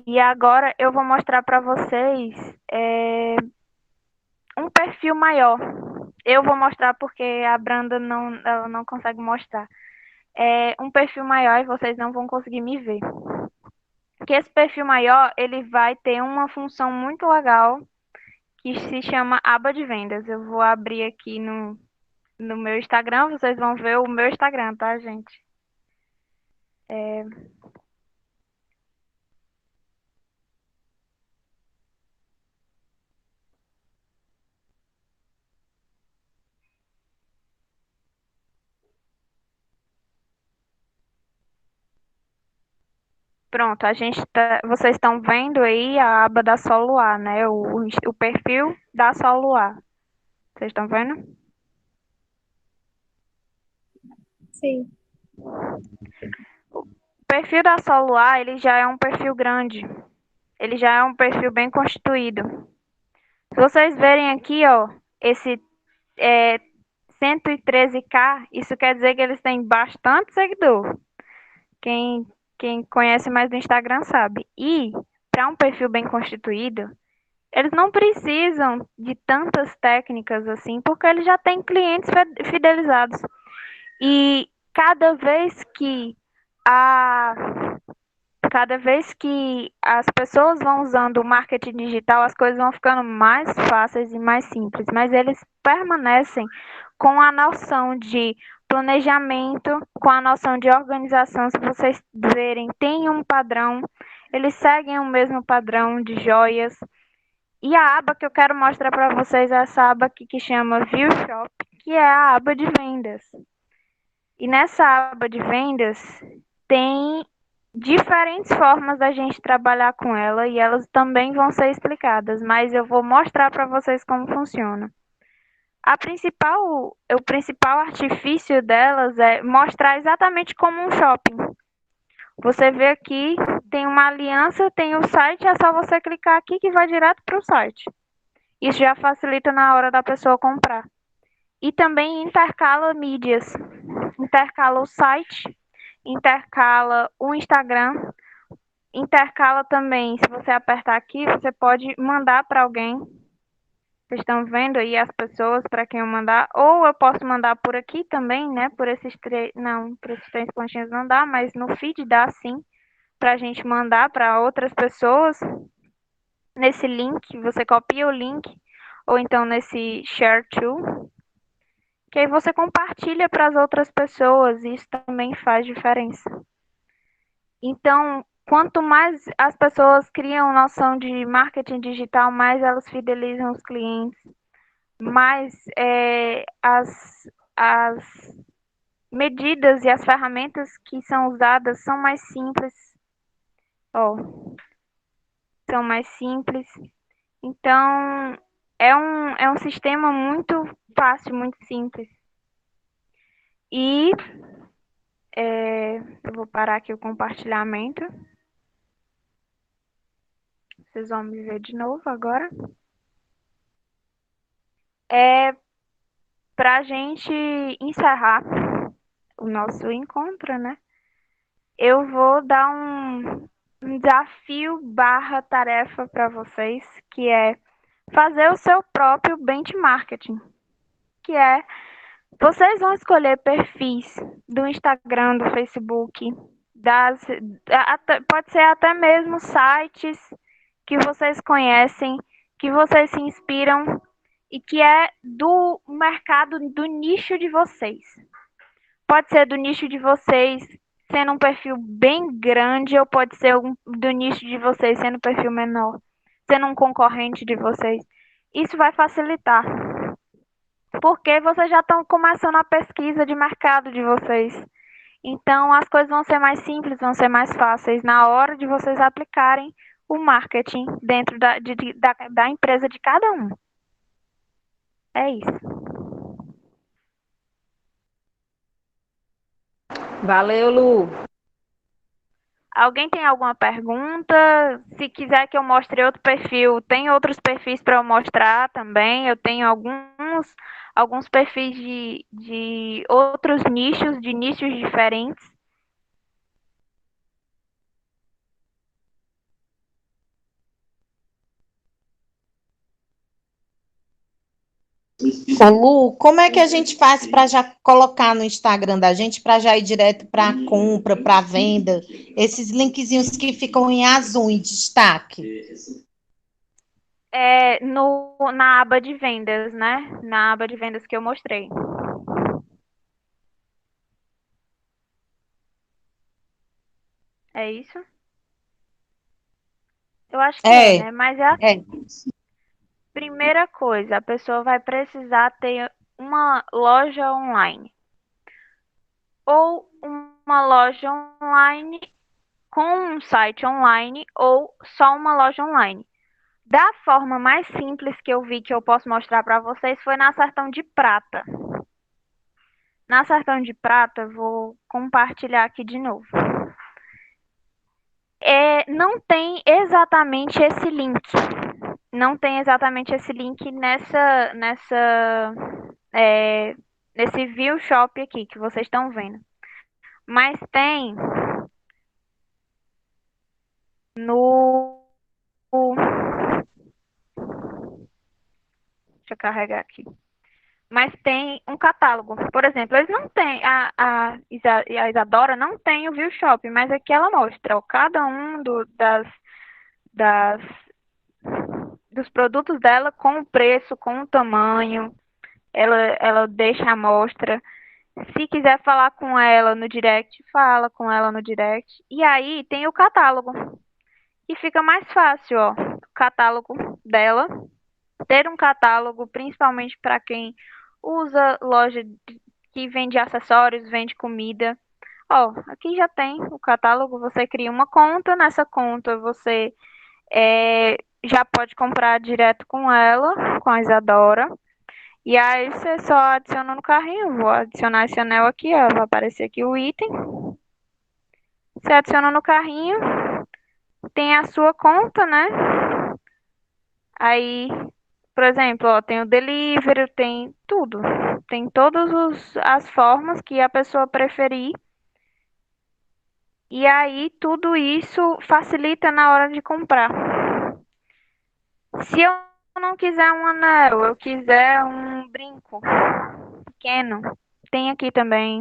E agora eu vou mostrar para vocês um perfil maior. Eu vou mostrar porque a Branda ela não consegue mostrar. Um perfil maior e vocês não vão conseguir me ver. Porque esse perfil maior, ele vai ter uma função muito legal que se chama aba de vendas. Eu vou abrir aqui no meu Instagram, vocês vão ver o meu Instagram, tá, gente? Pronto, vocês estão vendo aí a aba da Soluar, né? O perfil da Soluar. Vocês estão vendo? Sim. O perfil da Soluar, ele já é um perfil grande. Ele já é um perfil bem constituído. Se vocês verem aqui, ó, esse 113k, isso quer dizer que eles têm bastante seguidor. Quem conhece mais do Instagram sabe. E, para um perfil bem constituído, eles não precisam de tantas técnicas assim, porque eles já têm clientes fidelizados. E cada vez que as pessoas vão usando o marketing digital, as coisas vão ficando mais fáceis e mais simples, mas eles permanecem com a noção de planejamento, com a noção de organização. Se vocês verem, tem um padrão, eles seguem o mesmo padrão de joias. E a aba que eu quero mostrar para vocês é essa aba aqui que chama View Shop, que é a aba de vendas. E nessa aba de vendas tem diferentes formas da gente trabalhar com ela e elas também vão ser explicadas, mas eu vou mostrar para vocês como funciona. O principal artifício delas é mostrar exatamente como um shopping. Você vê aqui, tem uma aliança, tem o site, é só você clicar aqui que vai direto para o site. Isso já facilita na hora da pessoa comprar. E também intercala mídias. Intercala o site, intercala o Instagram, intercala também, se você apertar aqui, você pode mandar para alguém. Vocês estão vendo aí as pessoas para quem eu mandar, ou eu posso mandar por aqui também, né? Por esses três, não, por esses três pontinhos não dá, mas no feed dá sim, para a gente mandar para outras pessoas. Nesse link, você copia o link, ou então nesse share to, que aí você compartilha para as outras pessoas, e isso também faz diferença. Então, quanto mais as pessoas criam noção de marketing digital, mais elas fidelizam os clientes, mais as medidas e as ferramentas que são usadas são mais simples. São mais simples. Então, é um sistema muito fácil, muito simples. E eu vou parar aqui o compartilhamento. Vocês vão me ver de novo agora. Para a gente encerrar o nosso encontro, né? Eu vou dar um desafio / tarefa para vocês, que é fazer o seu próprio benchmarking, que é vocês vão escolher perfis do Instagram, do Facebook, pode ser até mesmo sites que vocês conhecem, que vocês se inspiram e que é do mercado, do nicho de vocês. Pode ser do nicho de vocês sendo um perfil bem grande, ou pode ser do nicho de vocês sendo um perfil menor, sendo um concorrente de vocês. Isso vai facilitar, porque vocês já estão começando a pesquisa de mercado de vocês. Então, as coisas vão ser mais simples, vão ser mais fáceis na hora de vocês aplicarem o marketing dentro da empresa de cada um. É isso. Valeu, Lu. Alguém tem alguma pergunta? Se quiser que eu mostre outro perfil, tem outros perfis para eu mostrar também. Eu tenho alguns perfis de outros nichos, de nichos diferentes. Ô, Lu, como é que a gente faz para já colocar no Instagram da gente, para já ir direto para compra, para venda, esses linkzinhos que ficam em azul, em destaque? Na aba de vendas, né? Na aba de vendas que eu mostrei. É isso? Eu acho que né? Mas primeira coisa, a pessoa vai precisar ter uma loja online. Ou uma loja online com um site online, ou só uma loja online. Da forma mais simples que eu vi que eu posso mostrar para vocês foi na Sertão de Prata. Na Sertão de Prata, vou compartilhar aqui de novo. Não tem exatamente esse link. Não tem exatamente esse link nesse View Shop aqui que vocês estão vendo. Mas tem no... Deixa eu carregar aqui. Mas tem um catálogo. Por exemplo, eles não têm, a Isadora não tem o View Shop, mas aqui ela mostra cada um dos produtos dela com o preço, com o tamanho. Ela deixa a amostra. Se quiser falar com ela no direct, fala com ela no direct. E aí tem o catálogo. E fica mais fácil, ó. catálogo dela, ter um catálogo principalmente para quem usa loja que vende acessórios, vende comida. Ó, aqui já tem o catálogo, você cria uma conta, nessa conta você já pode comprar direto com ela, com a Isadora. E aí você só adiciona no carrinho. Vou adicionar esse anel aqui, ó. Vai aparecer aqui o item. Você adiciona no carrinho. Tem a sua conta, né? Aí, por exemplo, ó, tem o delivery, tem tudo. Tem todas as formas que a pessoa preferir. E aí, tudo isso facilita na hora de comprar. Se eu não quiser um anel, eu quiser um brinco pequeno, tem aqui também.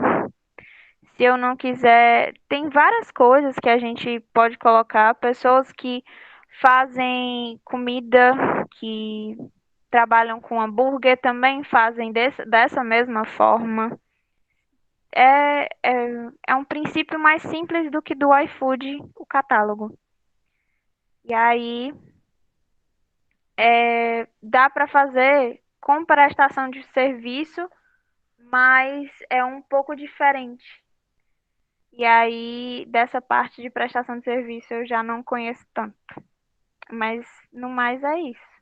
Se eu não quiser, tem várias coisas que a gente pode colocar. Pessoas que fazem comida, que trabalham com hambúrguer, também fazem dessa mesma forma. É um princípio mais simples do que do iFood, o catálogo. E aí, dá para fazer com prestação de serviço, mas é um pouco diferente. E aí, dessa parte de prestação de serviço, eu já não conheço tanto. Mas, no mais, é isso.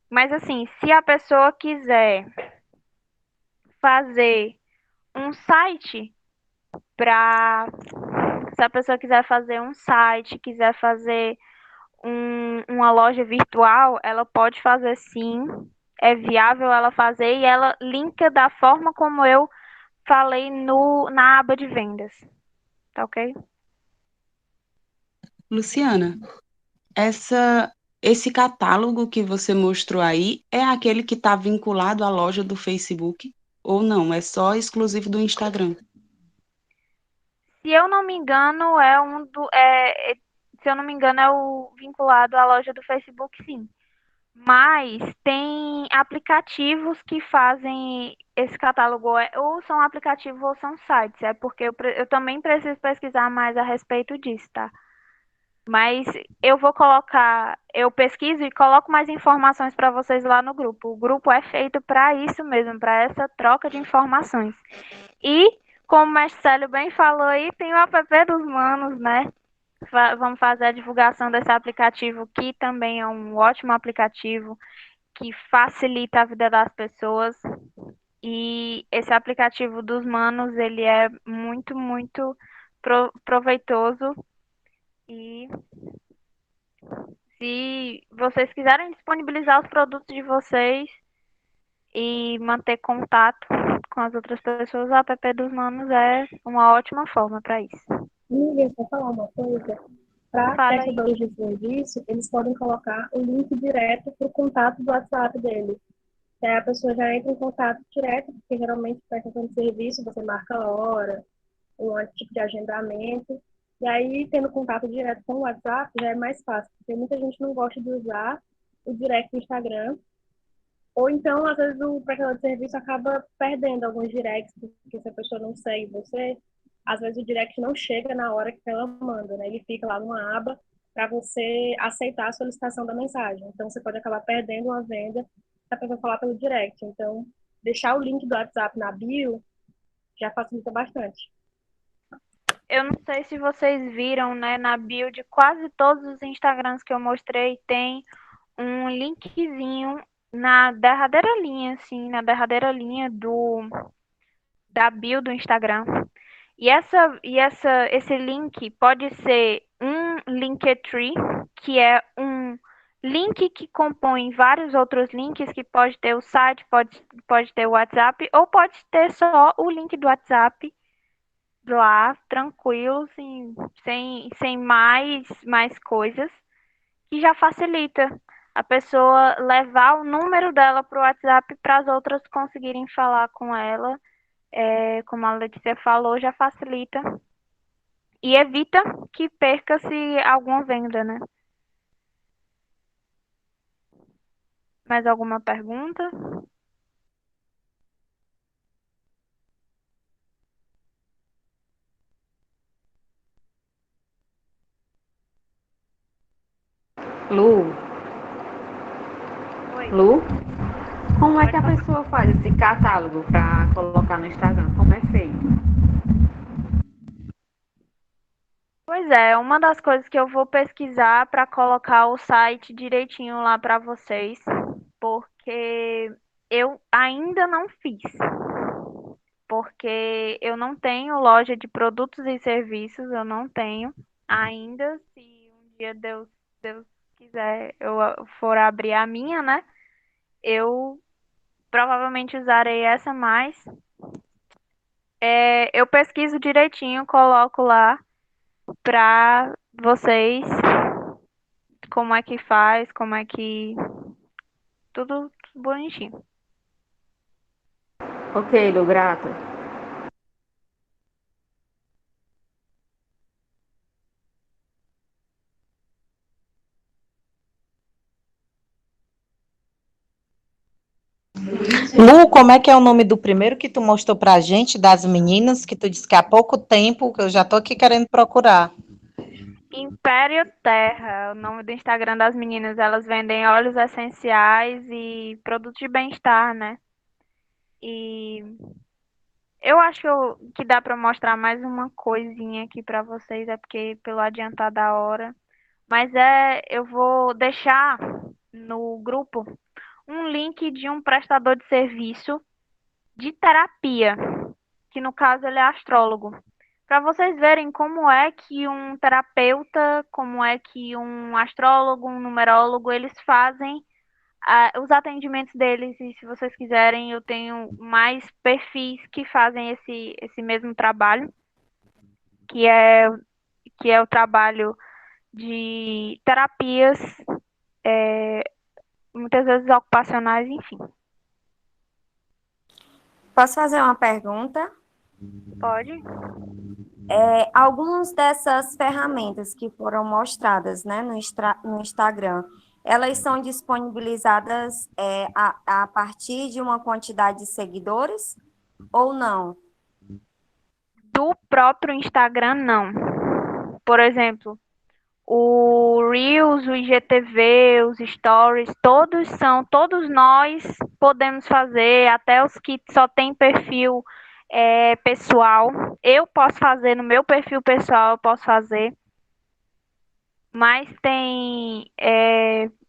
Mas, assim, se a pessoa quiser fazer um site para... Se a pessoa quiser fazer um site, quiser fazer uma loja virtual, ela pode fazer sim. É viável ela fazer e ela linka da forma como eu falei na aba de vendas. Tá ok? Luciana, esse catálogo que você mostrou aí é aquele que está vinculado à loja do Facebook? Ou não? É só exclusivo do Instagram? Se eu não me engano, se eu não me engano, é o vinculado à loja do Facebook, sim. Mas tem aplicativos que fazem esse catálogo, ou são aplicativos ou são sites. É porque eu também preciso pesquisar mais a respeito disso, tá? Mas eu pesquiso e coloco mais informações para vocês lá no grupo. O grupo é feito para isso mesmo, para essa troca de informações. E, como o mestre Célio bem falou aí, tem o app dos manos, né? Vamos fazer a divulgação desse aplicativo, que também é um ótimo aplicativo, que facilita a vida das pessoas. E esse aplicativo dos manos, ele é muito, muito proveitoso. E se vocês quiserem disponibilizar os produtos de vocês e manter contato com as outras pessoas, o app dos manos é uma ótima forma para isso. Nívia, vou falar uma coisa. Para Fala aí. prestadores de serviço, eles podem colocar o link direto para o contato do WhatsApp deles. Aí a pessoa já entra em contato direto, porque geralmente prestação de serviço, você marca a hora, um tipo de agendamento. E aí, tendo contato direto com o WhatsApp, já é mais fácil, porque muita gente não gosta de usar o direct do Instagram. Ou então, às vezes, o prestador de serviço acaba perdendo alguns directs, porque se a pessoa não segue você, às vezes o direct não chega na hora que ela manda, né? Ele fica lá numa aba para você aceitar a solicitação da mensagem. Então, você pode acabar perdendo uma venda se a pessoa falar pelo direct. Então, deixar o link do WhatsApp na bio já facilita bastante. Eu não sei se vocês viram, né, na bio de quase todos os Instagrams que eu mostrei, tem um linkzinho na derradeira linha, assim, na derradeira linha da bio do Instagram. E esse link pode ser um Linktree, que é um link que compõe vários outros links, que pode ter o site, pode ter o WhatsApp, ou pode ter só o link do WhatsApp lá, tranquilo, assim, sem mais coisas, que já facilita a pessoa levar o número dela para o WhatsApp para as outras conseguirem falar com ela. Como a Letícia falou, já facilita e evita que perca-se alguma venda, né? Mais alguma pergunta? Lu, Oi. Lu, como é que a pessoa faz esse catálogo para colocar no Instagram? Como é feito? Pois é, uma das coisas que eu vou pesquisar para colocar o site direitinho lá para vocês, porque eu ainda não fiz, porque eu não tenho loja de produtos e serviços, eu não tenho ainda. Se um dia Deus quiser, eu for abrir a minha, né? Eu provavelmente usarei essa mais. Eu pesquiso direitinho, coloco lá para vocês como é que faz, como é que. Tudo bonitinho. Ok, Lu, grata. Lu, como é que é o nome do primeiro que tu mostrou pra gente, das meninas, que tu disse que há pouco tempo, que eu já tô aqui querendo procurar. Império Terra, é o nome do Instagram das meninas. Elas vendem óleos essenciais e produtos de bem-estar, né? E eu acho que dá para mostrar mais uma coisinha aqui para vocês, é porque pelo adiantar da hora. Mas eu vou deixar no grupo um link de um prestador de serviço de terapia, que no caso ele é astrólogo, para vocês verem como é que um terapeuta, como é que um astrólogo, um numerólogo, eles fazem os atendimentos deles. E se vocês quiserem, eu tenho mais perfis que fazem esse mesmo trabalho, que é, que é o trabalho de terapias, é, muitas vezes ocupacionais, enfim. Posso fazer uma pergunta? Pode? Algumas dessas ferramentas que foram mostradas, né, no Instagram, elas são disponibilizadas a partir de uma quantidade de seguidores ou não? Do próprio Instagram, não. Por exemplo, o Reels, o IGTV, os Stories, todos nós podemos fazer, até os que só têm perfil pessoal. Eu posso fazer no meu perfil pessoal, eu posso fazer. Mas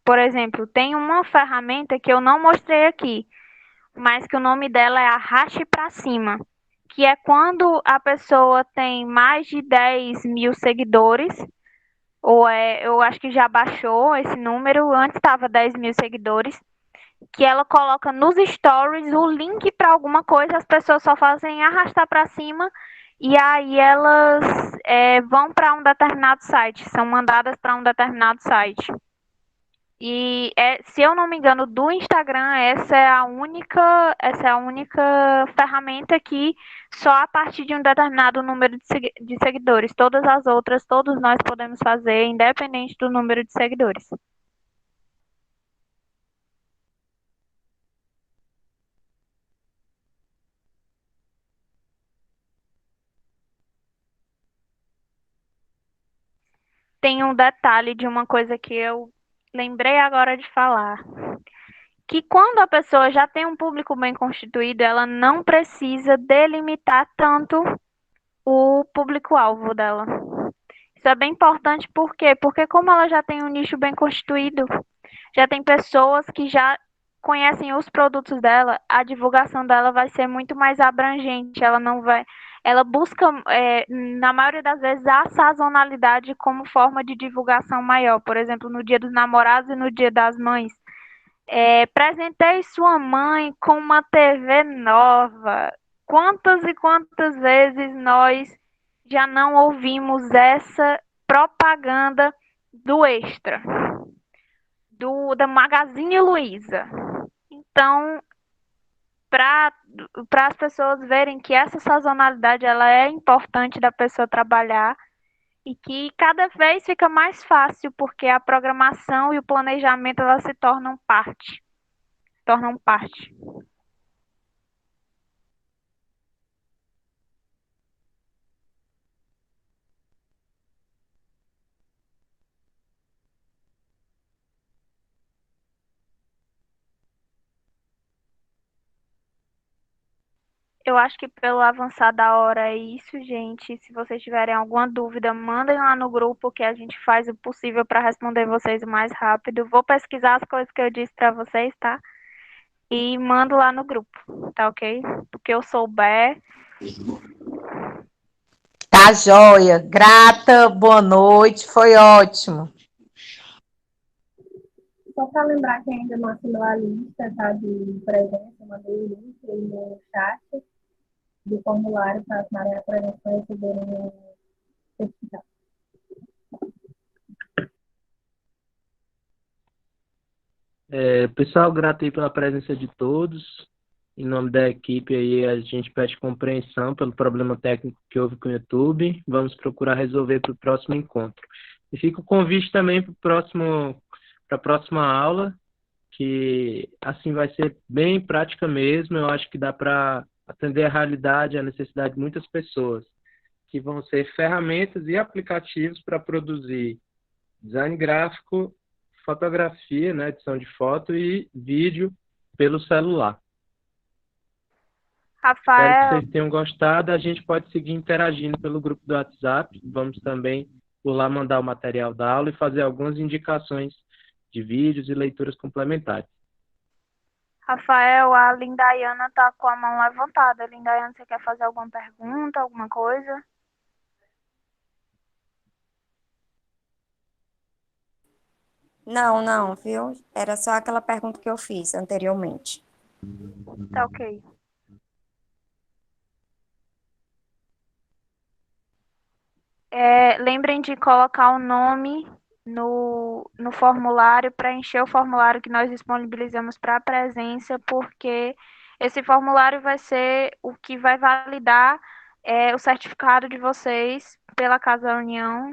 por exemplo, tem uma ferramenta que eu não mostrei aqui, mas que o nome dela é Arraste para Cima, que é quando a pessoa tem mais de 10 mil seguidores, eu acho que já baixou esse número, antes estava 10 mil seguidores, que ela coloca nos stories o link para alguma coisa, as pessoas só fazem arrastar para cima e aí elas vão para um determinado site, são mandadas para um determinado site. E se eu não me engano, do Instagram, essa é a única ferramenta que só a partir de um determinado número de seguidores. Todas as outras, todos nós podemos fazer, independente do número de seguidores. Tem um detalhe de uma coisa que eu lembrei agora de falar. Que quando a pessoa já tem um público bem constituído, ela não precisa delimitar tanto o público-alvo dela. Isso é bem importante, por quê? Porque como ela já tem um nicho bem constituído, já tem pessoas que já conhecem os produtos dela, a divulgação dela vai ser muito mais abrangente, ela busca, na maioria das vezes, a sazonalidade como forma de divulgação maior. Por exemplo, no Dia dos Namorados e no Dia das Mães. Presentei sua mãe com uma TV nova. Quantas e quantas vezes nós já não ouvimos essa propaganda do Extra, da Magazine Luiza? Então, para as pessoas verem que essa sazonalidade ela é importante da pessoa trabalhar e que cada vez fica mais fácil, porque a programação e o planejamento elas se tornam parte. Tornam parte. Eu acho que pelo avançar da hora é isso, gente. Se vocês tiverem alguma dúvida, mandem lá no grupo que a gente faz o possível para responder vocês o mais rápido. Vou pesquisar as coisas que eu disse para vocês, tá? E mando lá no grupo, tá ok? O que eu souber. Tá joia. Grata, boa noite, foi ótimo. Só para lembrar que ainda não assinou a lista, tá, de presença, eu mandei o link aí no chat do formulário para assinarem a presença para receberem o certificado. Pessoal, grato aí pela presença de todos. Em nome da equipe aí, a gente pede compreensão pelo problema técnico que houve com o YouTube. Vamos procurar resolver para o próximo encontro. E fica o convite também para a próxima aula, que assim vai ser bem prática mesmo. Eu acho que dá para atender a realidade, a necessidade de muitas pessoas, que vão ser ferramentas e aplicativos para produzir design gráfico, fotografia, né, edição de foto e vídeo pelo celular. Espero que Rafael, vocês tenham gostado. A gente pode seguir interagindo pelo grupo do WhatsApp. Vamos também por lá mandar o material da aula e fazer algumas indicações de vídeos e leituras complementares. a Lindaiana tá com a mão levantada. Lindaiana, você quer fazer alguma pergunta, alguma coisa? Não, viu? Era só aquela pergunta que eu fiz anteriormente. Tá ok. Lembrem de colocar o nome no formulário, para encher o formulário que nós disponibilizamos para a presença, porque esse formulário vai ser o que vai validar o certificado de vocês pela Casa da União,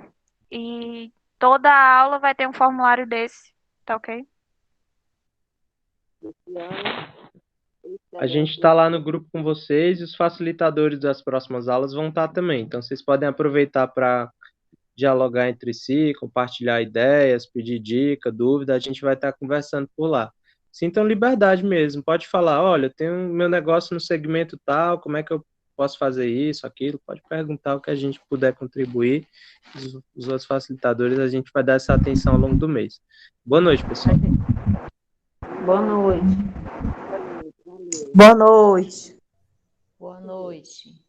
e toda a aula vai ter um formulário desse, tá ok? A gente está lá no grupo com vocês e os facilitadores das próximas aulas vão estar também. Então, vocês podem aproveitar para dialogar entre si, compartilhar ideias, pedir dica, dúvida. A gente vai estar conversando por lá. Sintam liberdade mesmo. Pode falar, olha, eu tenho meu negócio no segmento tal, como é que eu posso fazer isso, aquilo? Pode perguntar o que a gente puder contribuir. Os outros facilitadores, a gente vai dar essa atenção ao longo do mês. Boa noite, pessoal. Boa noite. Boa noite. Boa noite.